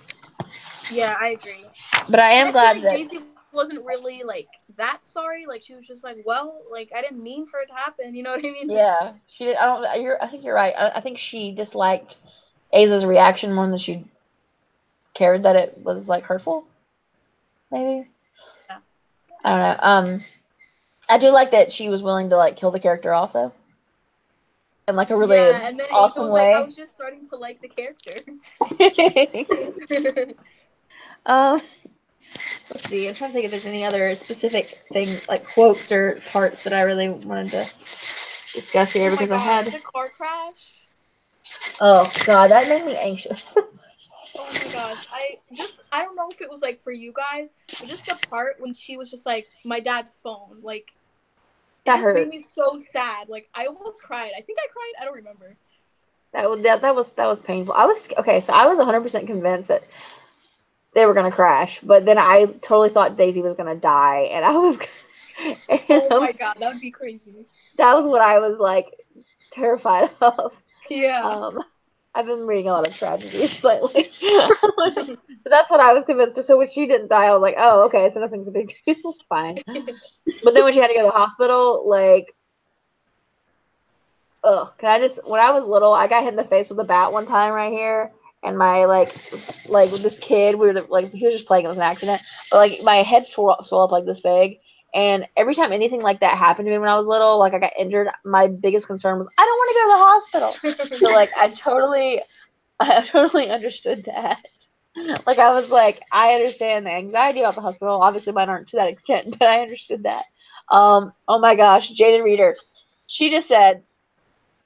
[SPEAKER 2] Yeah, I agree.
[SPEAKER 1] But I am glad that
[SPEAKER 2] Daisy wasn't really like that sorry. Like she was just like, well, like I didn't mean for it to happen. You know what I mean?
[SPEAKER 1] Yeah, she did. I think you're right. I think she disliked Aza's reaction more than she cared that it was like hurtful. Maybe.
[SPEAKER 2] Yeah.
[SPEAKER 1] I don't know. I do like that she was willing to like kill the character off though. In like a really
[SPEAKER 2] and then
[SPEAKER 1] awesome way.
[SPEAKER 2] Like, I was just starting to like the character.
[SPEAKER 1] Let's see. I'm trying to think if there's any other specific things like quotes or parts that I really wanted to discuss here because I had
[SPEAKER 2] the car crash.
[SPEAKER 1] Oh god, that made me anxious.
[SPEAKER 2] Oh my gosh. I don't know if it was like for you guys, but just the part when she was just like my dad's phone, like
[SPEAKER 1] that hurt.
[SPEAKER 2] Made me so sad. Like I almost cried. I think I cried. I don't remember.
[SPEAKER 1] That was painful. I was 100% convinced that they were gonna crash, but then I totally thought Daisy was gonna die, and I was.
[SPEAKER 2] Oh my god, that would be crazy.
[SPEAKER 1] That was what I was like terrified of.
[SPEAKER 2] Yeah.
[SPEAKER 1] I've been reading a lot of tragedies lately. So that's what I was convinced of. So when she didn't die, I was like, oh, okay, so nothing's a big deal. It's fine. But then when she had to go to the hospital, like, when I was little, I got hit in the face with a bat one time right here. And my, like with this kid, he was just playing, it was an accident. But, like, my head swelled up like this big. And every time anything like that happened to me when I was little, like I got injured, my biggest concern was I don't want to go to the hospital. So like I totally understood that. Like I was like, I understand the anxiety about the hospital. Obviously mine aren't to that extent, but I understood that. Oh my gosh, Jaded Reader. She just said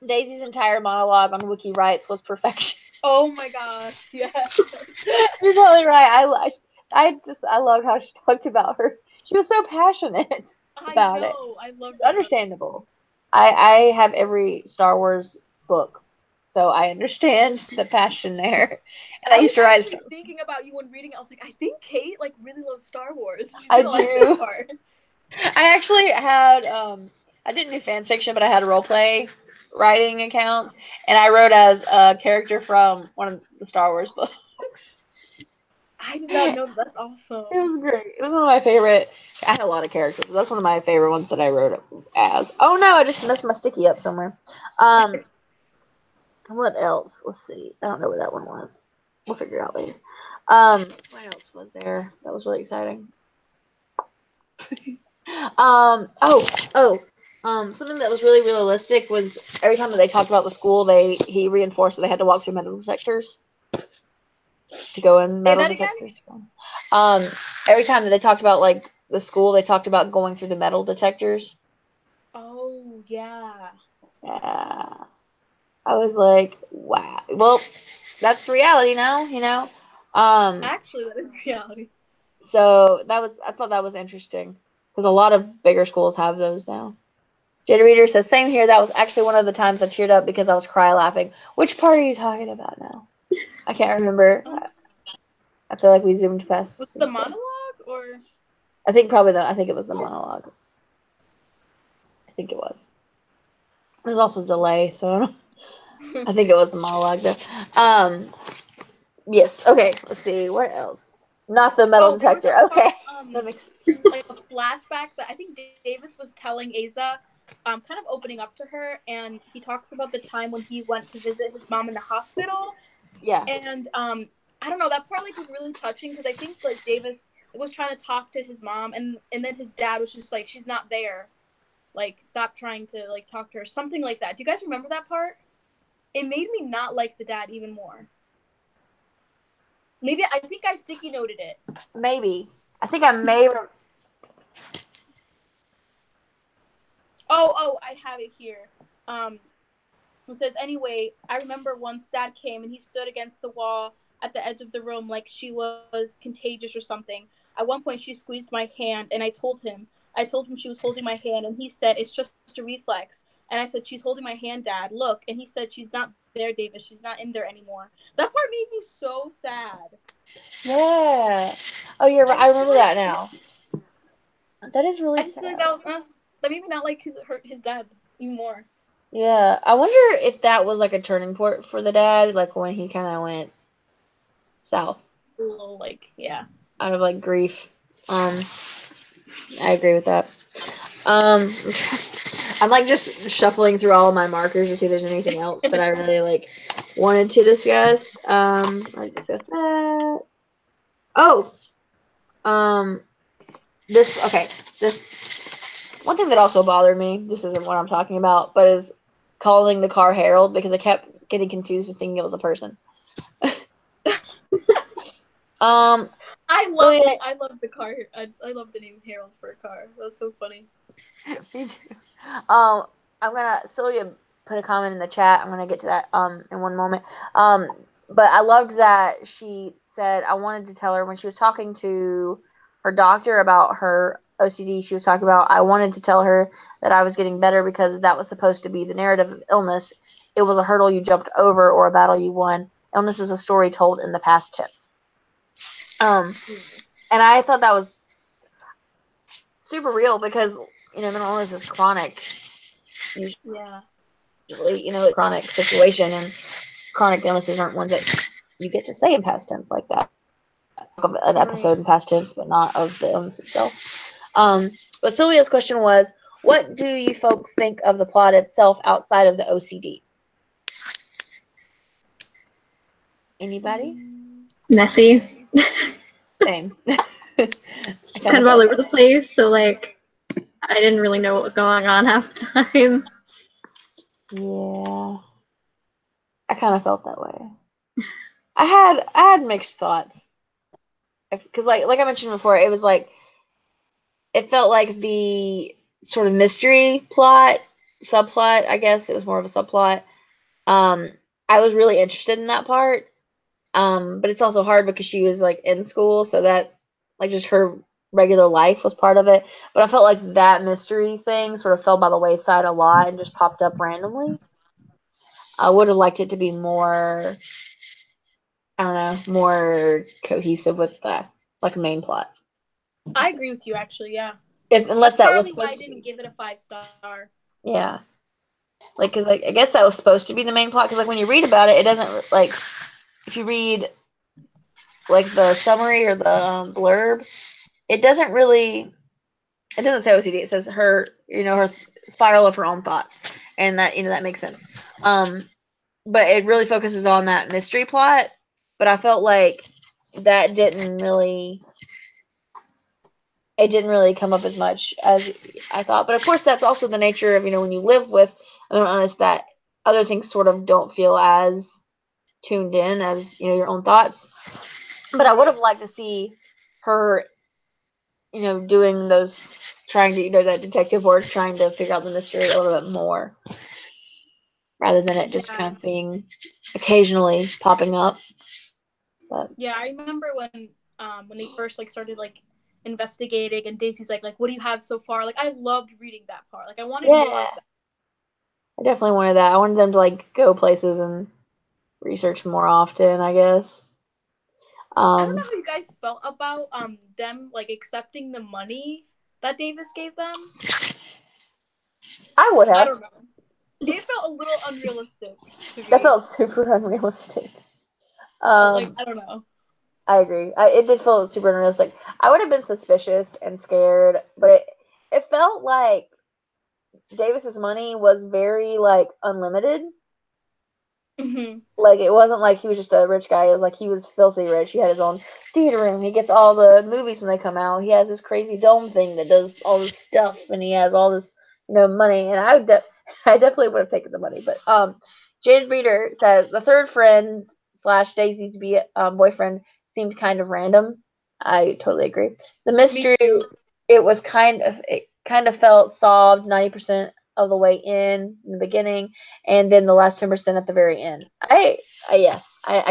[SPEAKER 1] Daisy's entire monologue on Wiki Writes was perfection.
[SPEAKER 2] Oh my gosh, yes.
[SPEAKER 1] You're totally right. I loved how she talked about her. She was so passionate
[SPEAKER 2] I
[SPEAKER 1] about it.
[SPEAKER 2] know. I love
[SPEAKER 1] It's
[SPEAKER 2] that.
[SPEAKER 1] understandable. I have every Star Wars book, so I understand the passion there. And I
[SPEAKER 2] I
[SPEAKER 1] used
[SPEAKER 2] was
[SPEAKER 1] to write
[SPEAKER 2] actually
[SPEAKER 1] Star.
[SPEAKER 2] thinking about you when reading it. I was like, I think Kate like really loves Star Wars. She's
[SPEAKER 1] I
[SPEAKER 2] gonna like this
[SPEAKER 1] do.
[SPEAKER 2] part.
[SPEAKER 1] I actually had I didn't do fan fiction, but I had role play writing accounts, and I wrote as a character from one of the Star Wars books.
[SPEAKER 2] I did not know that. That's
[SPEAKER 1] It
[SPEAKER 2] awesome.
[SPEAKER 1] was great. It was one of my favorite. I had a lot of characters, but that's one of my favorite ones that I wrote as. Oh no, I just messed my sticky up somewhere. What else? Let's see. I don't know where that one was. We'll figure it out later. What else was there that was really exciting? Something that was really realistic was every time that they talked about the school, he reinforced that they had to walk through metal detectors to go in
[SPEAKER 2] Say
[SPEAKER 1] metal
[SPEAKER 2] that again?
[SPEAKER 1] detectors. Every time that they talked about like the school, they talked about going through the metal detectors.
[SPEAKER 2] Oh yeah.
[SPEAKER 1] Yeah, I was like, wow. Well, that's reality now,
[SPEAKER 2] Actually, that is reality.
[SPEAKER 1] So I thought that was interesting because a lot of bigger schools have those now. Jada Reader says, same here. That was actually one of the times I teared up because I was cry laughing. Which part are you talking about now? I can't remember. I feel like we zoomed past
[SPEAKER 2] Was
[SPEAKER 1] some
[SPEAKER 2] the
[SPEAKER 1] stuff.
[SPEAKER 2] monologue or?
[SPEAKER 1] I think it was the monologue. I think it was. There's also a delay, so I think it was the monologue though. Yes. Okay. Let's see. What else? Not the metal
[SPEAKER 2] Oh, there was a
[SPEAKER 1] detector. Okay.
[SPEAKER 2] part
[SPEAKER 1] That makes.
[SPEAKER 2] like a flashback that I think Davis was telling Asa, kind of opening up to her, and he talks about the time when he went to visit his mom in the hospital,
[SPEAKER 1] Yeah.
[SPEAKER 2] and I don't know, that part like was really touching because I think like Davis was trying to talk to his mom, and then his dad was just like, she's not there, like stop trying to like talk to her, something like that. Do you guys remember that part? It made me not like the dad even more. Maybe I think I sticky noted it.
[SPEAKER 1] Maybe. I think I may.
[SPEAKER 2] Oh, I have it here. It says, anyway, I remember once dad came and he stood against the wall at the edge of the room like she was contagious or something. At one point, she squeezed my hand, and I told him she was holding my hand, and he said, it's just a reflex. And I said, she's holding my hand, Dad. Look. And he said, she's not there, Davis. She's not in there anymore. That part made me so sad.
[SPEAKER 1] Yeah. Oh, you're right. I remember that now. That is really
[SPEAKER 2] I just feel like
[SPEAKER 1] sad.
[SPEAKER 2] that was, that made me not like his dad even more.
[SPEAKER 1] Yeah. I wonder if that was like a turning point for the dad, like when he kind of went south
[SPEAKER 2] A little like, yeah.
[SPEAKER 1] out of like grief. I agree with that. Um, I'm like just shuffling through all of my markers to see if there's anything else that I really like wanted to discuss. I discussed that. Oh, um, this one thing that also bothered me. This isn't what I'm talking about, but is calling the car Harold because I kept getting confused and thinking it was a person. Um,
[SPEAKER 2] I
[SPEAKER 1] so
[SPEAKER 2] love
[SPEAKER 1] yeah,
[SPEAKER 2] the car. I love the name Harold for a car. That's so funny.
[SPEAKER 1] me too. Um, Celia put a comment in the chat. I'm gonna get to that in one moment. But I loved that she said I wanted to tell her when she was talking to her doctor about her OCD. She was talking about I wanted to tell her that I was getting better because that was supposed to be the narrative of illness. It was a hurdle you jumped over or a battle you won. Illness is a story told in the past tense. And I thought that was super real because mental illness is chronic.
[SPEAKER 2] Yeah.
[SPEAKER 1] Usually, a chronic situation, and chronic illnesses aren't ones that you get to say in past tense like that. Of an episode in past tense, but not of the illness itself. But Sylvia's question was, what do you folks think of the plot itself outside of the OCD? Anybody?
[SPEAKER 3] Messy.
[SPEAKER 1] Same.
[SPEAKER 3] It's just kind of all over the place, so like I didn't really know what was going on half the time.
[SPEAKER 1] Yeah. I kind of felt that way. I had mixed thoughts. Because like I mentioned before, it was like it felt like the sort of mystery plot, subplot, I guess it was more of a subplot. I was really interested in that part. But it's also hard because she was like in school, so that like just her regular life was part of it. But I felt like that mystery thing sort of fell by the wayside a lot and just popped up randomly. I would have liked it to be more, I don't know, more cohesive with the like main plot.
[SPEAKER 2] I agree with you, actually. Yeah,
[SPEAKER 1] Unless
[SPEAKER 2] that's
[SPEAKER 1] that was
[SPEAKER 2] partly why I
[SPEAKER 1] supposed to
[SPEAKER 2] didn't
[SPEAKER 1] be.
[SPEAKER 2] give it a 5 star.
[SPEAKER 1] Yeah. Like, cause like, I guess that was supposed to be the main plot. Cause like when you read about it, it doesn't like if you read like the summary or the blurb, it doesn't really. It doesn't say OCD. It says her, her spiral of her own thoughts, and that that makes sense. But it really focuses on that mystery plot. But I felt like that it didn't really come up as much as I thought. But of course, that's also the nature of when you live with an honest that other things sort of don't feel as tuned in as your own thoughts. But I would have liked to see her, doing those, trying to that detective work, trying to figure out the mystery a little bit more, rather than it just kind of being occasionally popping up. But
[SPEAKER 2] Yeah, I remember when they first like started like investigating, and Daisy's like, what do you have so far? Like, I loved reading that part. Like, I wanted more
[SPEAKER 1] yeah,
[SPEAKER 2] of that.
[SPEAKER 1] I definitely wanted that. I wanted them to like go places and research more often, I guess.
[SPEAKER 2] I don't know how you guys felt about them like accepting the money that Davis gave them.
[SPEAKER 1] I would
[SPEAKER 2] I
[SPEAKER 1] have.
[SPEAKER 2] don't know. It felt a little unrealistic to
[SPEAKER 1] That
[SPEAKER 2] me.
[SPEAKER 1] felt super unrealistic. Um,
[SPEAKER 2] I don't know.
[SPEAKER 1] I agree. It did feel super unrealistic. I would have been suspicious and scared, but it felt like Davis's money was very like unlimited.
[SPEAKER 2] Mm-hmm.
[SPEAKER 1] Like it wasn't like he was just a rich guy. It was like he was filthy rich. He had his own theater room. He gets all the movies when they come out. He has this crazy dome thing that does all this stuff, and he has all this money. And I definitely would have taken the money. But Jade Reader says the third friend slash Daisy's boyfriend seemed kind of random. I totally agree. The
[SPEAKER 2] Me
[SPEAKER 1] mystery,
[SPEAKER 2] too.
[SPEAKER 1] it kind of felt solved 90% of the way in the beginning, and then the last 10% at the very end. I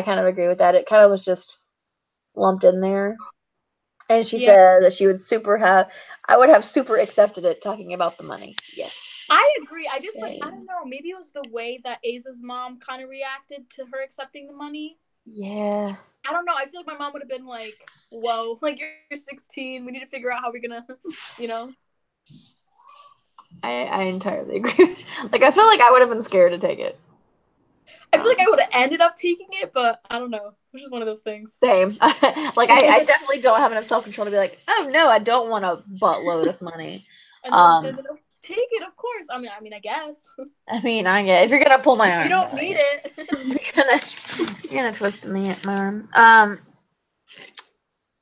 [SPEAKER 1] kind of agree with that. It kind of was just lumped in there. And she
[SPEAKER 2] Yeah,
[SPEAKER 1] said that I would have super accepted it talking about the money. Yes.
[SPEAKER 2] I agree. I just like, I
[SPEAKER 1] Same.
[SPEAKER 2] don't know. Maybe it was the way that Aza's mom kind of reacted to her accepting the money.
[SPEAKER 1] Yeah.
[SPEAKER 2] I don't know. I feel like my mom would have been like, "Whoa, like you're 16. We need to figure out how we're gonna, you know."
[SPEAKER 1] I entirely agree. Like I feel like I would have been scared to take it.
[SPEAKER 2] I feel like I would have ended up taking it, but I don't know. It's just one of those things.
[SPEAKER 1] Same. Like I definitely don't have enough self control to be like, oh no, I don't want a buttload of money.
[SPEAKER 2] And then take it, of course. I mean, I guess
[SPEAKER 1] I get if you're gonna pull my
[SPEAKER 2] you
[SPEAKER 1] arm,
[SPEAKER 2] don't need it.
[SPEAKER 1] you're gonna twist my arm.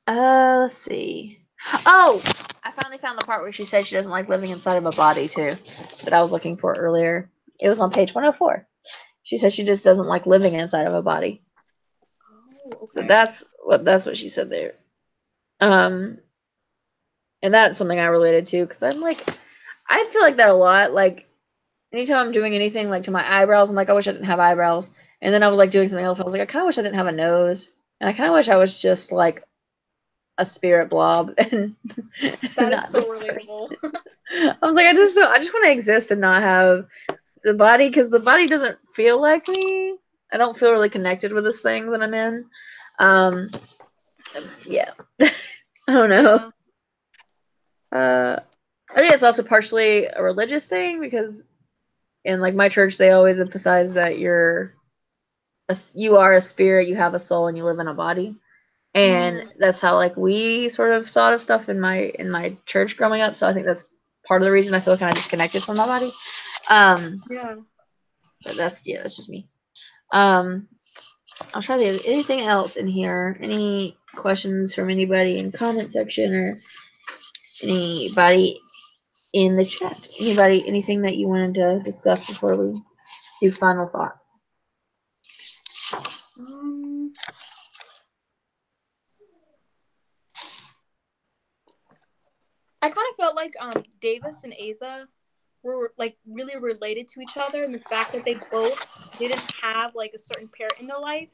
[SPEAKER 1] Let's see. Oh, I finally found the part where she said she doesn't like living inside of a body too, that I was looking for earlier. It was on page 104. She said she just doesn't like living inside of a body.
[SPEAKER 2] Oh,
[SPEAKER 1] So
[SPEAKER 2] okay.
[SPEAKER 1] that's what she said there. Um, and that's something I related to because I'm like, I feel like that a lot. Like anytime I'm doing anything like to my eyebrows, I'm like, I wish I didn't have eyebrows. And then I was like doing something else. I was like, I kind of wish I didn't have a nose, and I kind of wish I was just like a spirit blob and
[SPEAKER 2] That is
[SPEAKER 1] not
[SPEAKER 2] so
[SPEAKER 1] this
[SPEAKER 2] relatable.
[SPEAKER 1] person. I was like, I just want to exist and not have the body because the body doesn't feel like me. I don't feel really connected with this thing that I'm in. Um, yeah, I don't know.
[SPEAKER 2] Yeah.
[SPEAKER 1] I think it's also partially a religious thing because in like my church they always emphasize that you are a spirit, you have a soul, and you live in a body. And that's how like we sort of thought of stuff in my church growing up. So I think that's part of the reason I feel kind of disconnected from my body.
[SPEAKER 2] Yeah.
[SPEAKER 1] But that's just me. Um, I'll try the anything else in here. Any questions from anybody in comment section or anybody in the chat? Anybody, anything that you wanted to discuss before we do final thoughts?
[SPEAKER 2] I kind of felt like Davis and Aza were like really related to each other, and the fact that they both didn't have like a certain parent in their life.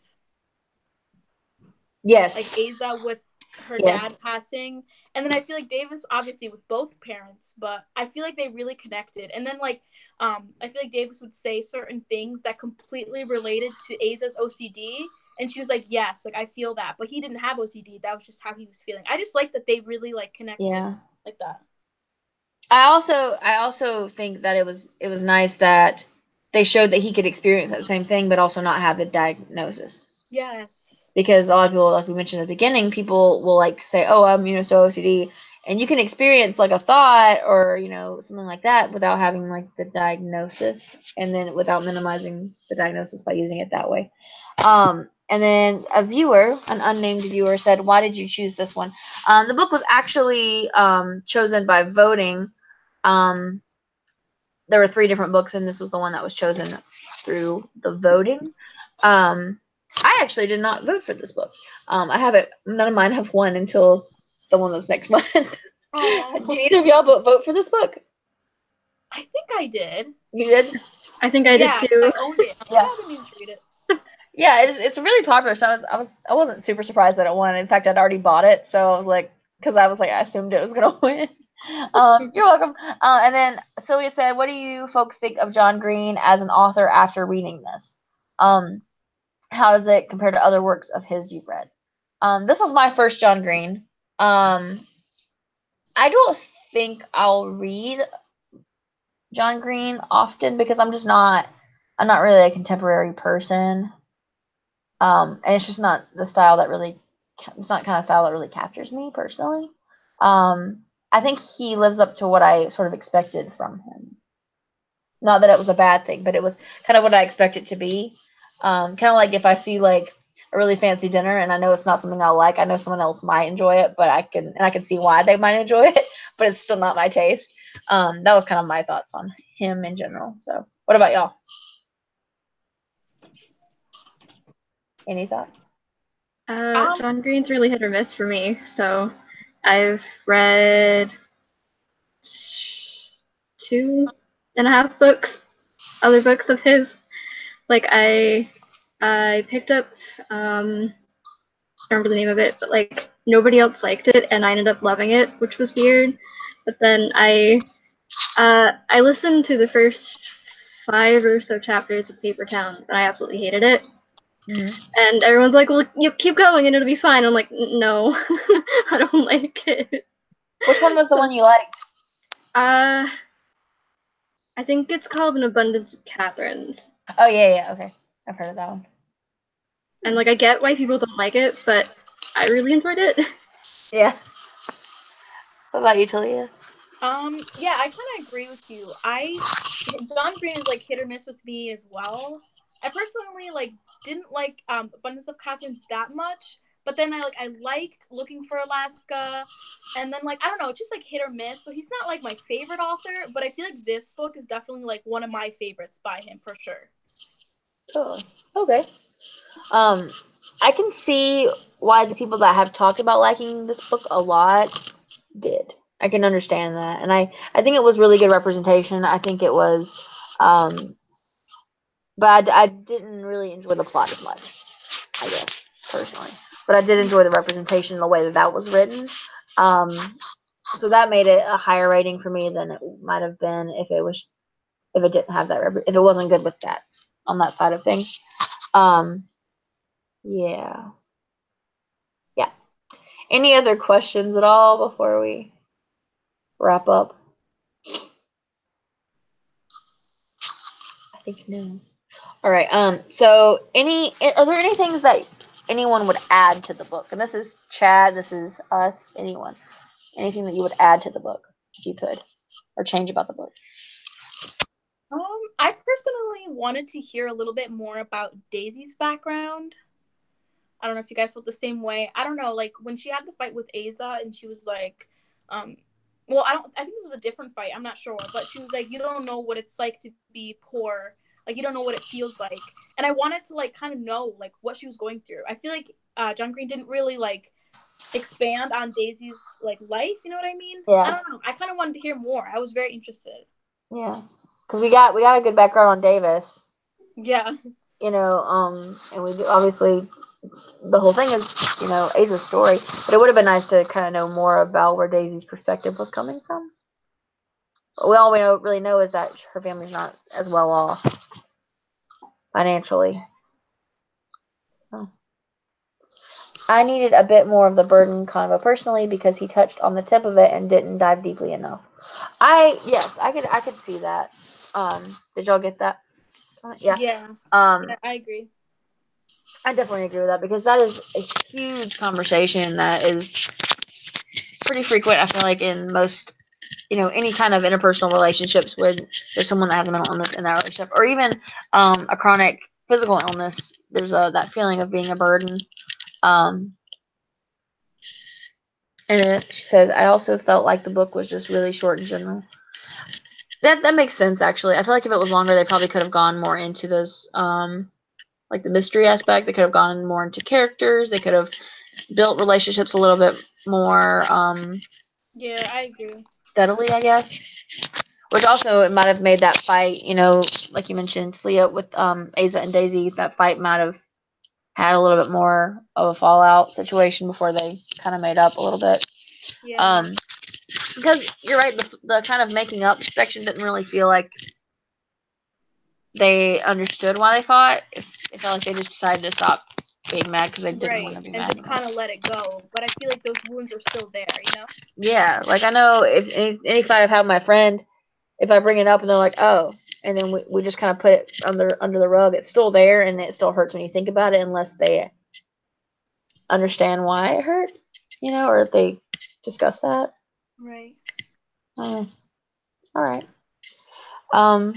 [SPEAKER 1] Yes.
[SPEAKER 2] Like Aza with her
[SPEAKER 1] Yes.
[SPEAKER 2] dad passing, and then I feel like Davis obviously with both parents, but I feel like they really connected. And then like I feel like Davis would say certain things that completely related to Aza's OCD, and she was like, yes, like I feel that, but he didn't have OCD, that was just how he was feeling. I just like that they really like connected.
[SPEAKER 1] Yeah.
[SPEAKER 2] Like that.
[SPEAKER 1] I also think that it was nice that they showed that he could experience that same thing, but also not have the diagnosis.
[SPEAKER 2] Yes.
[SPEAKER 1] Because a lot of people, like we mentioned at the beginning, people will like say, "Oh, I'm so OCD," and you can experience like a thought or something like that without having like the diagnosis, and then without minimizing the diagnosis by using it that way. And then a viewer, an unnamed viewer, said, "Why did you choose this one?" The book was actually chosen by voting. There were 3 different books, and this was the one that was chosen through the voting. I actually did not vote for this book. I haven't. None of mine have won until the one that's next month. Did either of y'all vote for this book?
[SPEAKER 2] I think I did.
[SPEAKER 1] You did?
[SPEAKER 3] I think I did too.
[SPEAKER 2] I owned it.
[SPEAKER 1] Yeah.
[SPEAKER 2] I didn't even read it.
[SPEAKER 1] Yeah, it's really popular. So I wasn't super surprised that it won. In fact, I'd already bought it, so I was like, I assumed it was gonna win. You're welcome. And then Sylvia said, "What do you folks think of John Green as an author after reading this? How does it compare to other works of his you've read?" This was my first John Green. I don't think I'll read John Green often because I'm not really a contemporary person. And it's just not the style that really, it's not kind of style that really captures me personally. I think he lives up to what I sort of expected from him. Not that it was a bad thing, but it was kind of what I expect it to be. Kind of like if I see like a really fancy dinner and I know it's not something I'll like, I know someone else might enjoy it, but I can see why they might enjoy it, but it's still not my taste. That was kind of my thoughts on him in general. So, what about y'all? Any thoughts?
[SPEAKER 3] John Green's really hit or miss for me. So I've read 2.5 books, other books of his. Like I picked up I don't remember the name of it, but like nobody else liked it, and I ended up loving it, which was weird. But then I listened to the first 5 or so chapters of Paper Towns, and I absolutely hated it. Mm-hmm. And everyone's like, "Well, you keep going, and it'll be fine." I'm like, "No, I don't like it."
[SPEAKER 1] Which one was the one you liked?
[SPEAKER 3] I think it's called An Abundance of Catherines.
[SPEAKER 1] Oh yeah, okay, I've heard of that one.
[SPEAKER 3] And like, I get why people don't like it, but I really enjoyed it.
[SPEAKER 1] Yeah. What about you, Talia?
[SPEAKER 2] Yeah, I kind of agree with you. John Green is like hit or miss with me as well. I personally like didn't like Abundance of Catherines that much, but then I liked Looking for Alaska, and then like I don't know, it's just like hit or miss. So he's not like my favorite author, but I feel like this book is definitely like one of my favorites by him for sure.
[SPEAKER 1] Oh, okay. I can see why the people that have talked about liking this book a lot did. I can understand that, and I think it was really good representation. I think it was, but I didn't really enjoy the plot as much, I guess, personally. But I did enjoy the representation, the way that was written. So that made it a higher rating for me than it might have been if it didn't have that, if it wasn't good with that on that side of things. Yeah. Yeah. Any other questions at all before we wrap up? I think no. All right. So are there any things that anyone would add to the book? And this is Chad, this is us, anyone. Anything that you would add to the book if you could, or change about the book?
[SPEAKER 2] I personally wanted to hear a little bit more about Daisy's background. I don't know if you guys felt the same way. I don't know, like when she had the fight with Aza and she was like, well, I think this was a different fight. I'm not sure, but she was like, you don't know what it's like to be poor. Like you don't know what it feels like. And I wanted to like kind of know like what she was going through. I feel like John Green didn't really like expand on Daisy's like life. You know what I mean?
[SPEAKER 1] Yeah.
[SPEAKER 2] I don't know. I kind of wanted to hear more. I was very interested.
[SPEAKER 1] Yeah, because we got a good background on Davis.
[SPEAKER 2] Yeah.
[SPEAKER 1] And we obviously the whole thing is Aza's story, but it would have been nice to kind of know more about where Daisy's perspective was coming from. All we really know is that her family's not as well off financially. So I needed a bit more of the burden convo personally because he touched on the tip of it and didn't dive deeply enough. I could see that. Did y'all get that? Yeah.
[SPEAKER 2] Yeah.
[SPEAKER 1] Um,
[SPEAKER 2] Yeah, I agree.
[SPEAKER 1] I definitely agree with that because that is a huge conversation that is pretty frequent. I feel like in most, any kind of interpersonal relationships when there's someone that has a mental illness in that relationship, or even a chronic physical illness. There's that feeling of being a burden. And then she said, I also felt like the book was just really short in general. That makes sense, actually. I feel like if it was longer, they probably could have gone more into those, like the mystery aspect. They could have gone more into characters. They could have built relationships a little bit more
[SPEAKER 2] Yeah, I agree.
[SPEAKER 1] steadily, I guess. Which also, it might have made that fight, like you mentioned, Leah, with Aza and Daisy, that fight might have had a little bit more of a fallout situation before they kind of made up a little bit.
[SPEAKER 2] Yeah.
[SPEAKER 1] Because you're right, the kind of making up section didn't really feel like they understood why they fought. It felt like they just decided to stop being mad because they didn't want
[SPEAKER 2] Right.
[SPEAKER 1] to be
[SPEAKER 2] And
[SPEAKER 1] mad
[SPEAKER 2] just
[SPEAKER 1] anymore.
[SPEAKER 2] kind of let it go. But I feel like those wounds are still there, you know?
[SPEAKER 1] Yeah, like I know if any fight I've had with my friend, if I bring it up and they're like, oh, and then we just kind of put it under the rug, it's still there and it still hurts when you think about it unless they understand why it hurt, or if they discuss that.
[SPEAKER 2] Right.
[SPEAKER 1] All right. Um,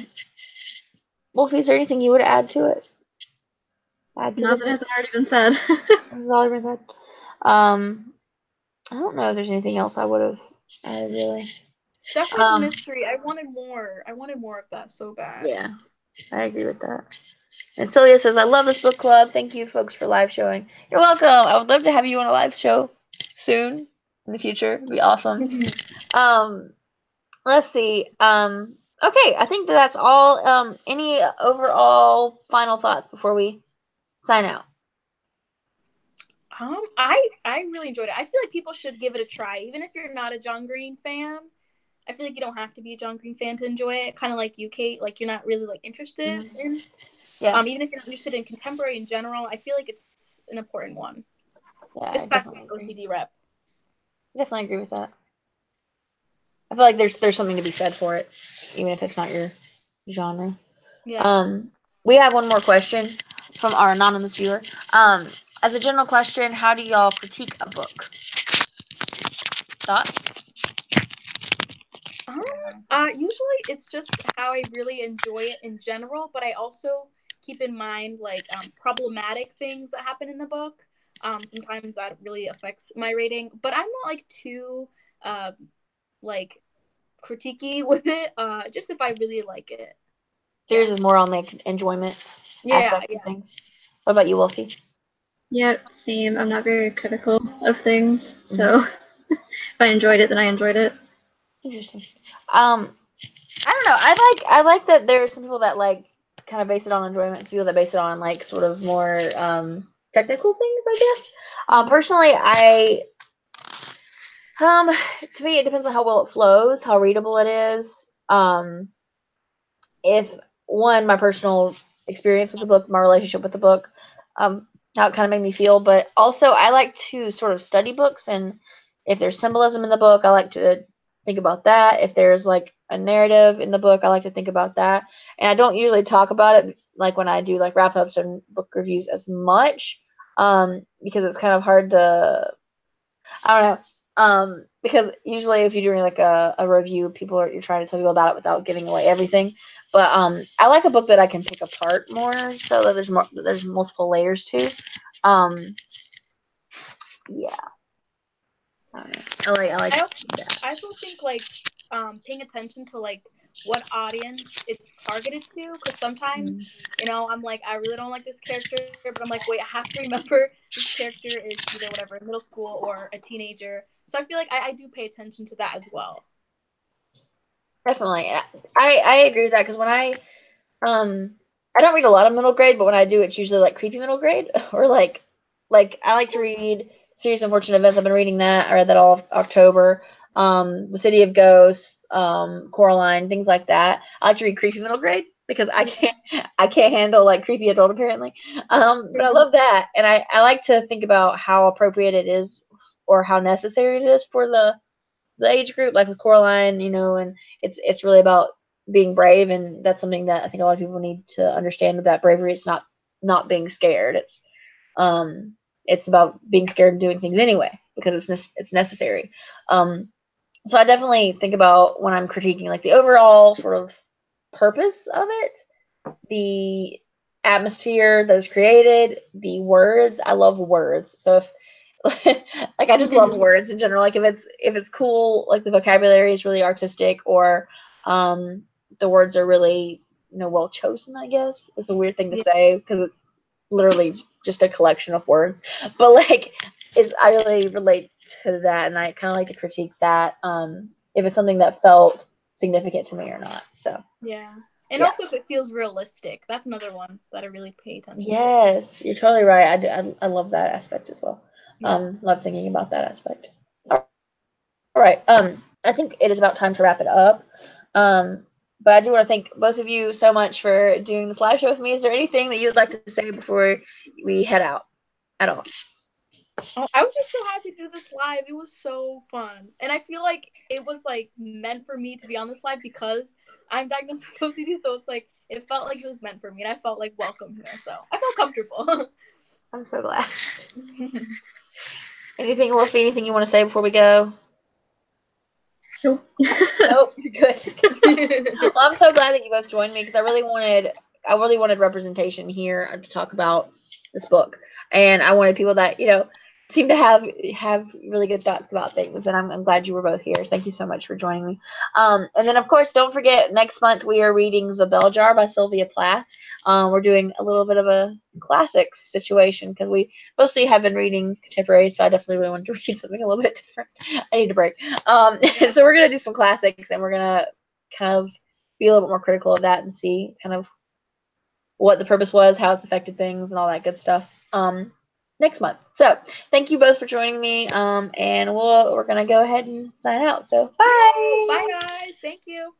[SPEAKER 1] Wolfie, is there anything you would add to it?
[SPEAKER 3] Not that hasn't already been said.
[SPEAKER 1] I don't know if there's anything else I would have added really.
[SPEAKER 2] Definitely the mystery. I wanted more. I wanted more of that so bad.
[SPEAKER 1] Yeah, I agree with that. And Celia says, I love this book club. Thank you, folks, for live showing. You're welcome. I would love to have you on a live show soon in the future. It'd be awesome. Let's see. Okay, I think that's all. Any overall final thoughts before we sign out?
[SPEAKER 2] I really enjoyed it. I feel like people should give it a try, even if you're not a John Green fan. I feel like you don't have to be a John Green fan to enjoy it. Kind of like you, Kate. Like you're not really like interested in.
[SPEAKER 1] Yeah.
[SPEAKER 2] Even if you're not interested in contemporary in general, I feel like it's an important one,
[SPEAKER 1] Yeah,
[SPEAKER 2] especially OCD rep.
[SPEAKER 1] I definitely agree with that. I feel like there's something to be said for it, even if it's not your genre.
[SPEAKER 2] Yeah.
[SPEAKER 1] We have one more question from our anonymous viewer. As a general question, how do y'all critique a book? Thoughts?
[SPEAKER 2] Usually it's just how I really enjoy it in general, but I also keep in mind like problematic things that happen in the book. Sometimes that really affects my rating, but I'm not like too like critiquey with it. Just if I really like it.
[SPEAKER 1] So yours is more on the enjoyment aspect of things. What about you, Wolfie?
[SPEAKER 3] Yeah, same. I'm not very critical of things, so if I enjoyed it, then I enjoyed it.
[SPEAKER 1] Interesting. I don't know. I like that there are some people that like kind of base it on enjoyment, some people that base it on like sort of more technical things, I guess. Personally, to me it depends on how well it flows, how readable it is. If one, my personal experience with the book, my relationship with the book, how it kind of made me feel, but also I like to sort of study books, and if there's symbolism in the book, I like to think about that. If there's like a narrative in the book, I like to think about that. And I don't usually talk about it like when I do like wrap ups and book reviews as much, because it's kind of hard to, I don't know. Because usually if you're doing like a review, you're trying to tell people about it without giving away everything. But I like a book that I can pick apart more, so that there's multiple layers to. Yeah. I like that.
[SPEAKER 2] I also think like paying attention to like what audience it's targeted to, because sometimes I'm like, I really don't like this character, but I'm like, wait, I have to remember this character is either whatever middle school or a teenager, so I feel like I do pay attention to that as well.
[SPEAKER 1] Definitely. I agree with that because when I don't read a lot of middle grade, but when I do, it's usually like creepy middle grade or like I like to read Serious Unfortunate Events. I've been reading that. I read that all of October. The City of Ghosts, Coraline, things like that. I like to read creepy middle grade because I can't handle like creepy adult apparently. But I love that, and I like to think about how appropriate it is or how necessary it is for the age group, like with Coraline, and it's really about being brave, and that's something that I think a lot of people need to understand with that bravery. It's not being scared. It's about being scared and doing things anyway because it's necessary. So I definitely think about when I'm critiquing like the overall sort of purpose of it, the atmosphere that is created, the words. I love words. So if like I just love words in general. Like if it's cool, like the vocabulary is really artistic, or the words are really well chosen. I guess it's a weird thing to
[SPEAKER 2] Yeah.
[SPEAKER 1] say because it's literally just a collection of words. But like, I really relate to that, and I kind of like to critique that if it's something that felt significant to me or not. So
[SPEAKER 2] Yeah. And
[SPEAKER 1] yeah.
[SPEAKER 2] also if it feels realistic. That's another one that I really pay attention to.
[SPEAKER 1] Yes, you're totally right. I love that aspect as well.
[SPEAKER 2] Yeah.
[SPEAKER 1] Love thinking about that aspect. All right. I think it is about time to wrap it up. But I do want to thank both of you so much for doing this live show with me. Is there anything that you would like to say before we head out at all?
[SPEAKER 2] Oh, I was just so happy to do this live. It was so fun. And I feel like it was like meant for me to be on this live because I'm diagnosed with OCD, so it's like it felt like it was meant for me and I felt like welcome here. So I felt comfortable.
[SPEAKER 1] I'm so glad. Anything, Wolfie? Anything you want to say before we go?
[SPEAKER 3] Nope.
[SPEAKER 1] Nope, you're good. Well, I'm so glad that you both joined me because I really wanted representation here to talk about this book, and I wanted people that seem to have really good thoughts about things, and I'm glad you were both here. Thank you so much for joining me. And then of course, don't forget next month we are reading The Bell Jar by Sylvia Plath. We're doing a little bit of a classics situation because we mostly have been reading contemporary, so I definitely really wanted to read something a little bit different. I need a break. So we're gonna do some classics, and we're gonna kind of be a little bit more critical of that and see kind of what the purpose was, how it's affected things, and all that good stuff next month. So thank you both for joining me, and we're gonna go ahead and sign out. So bye.
[SPEAKER 2] Bye guys. Thank you.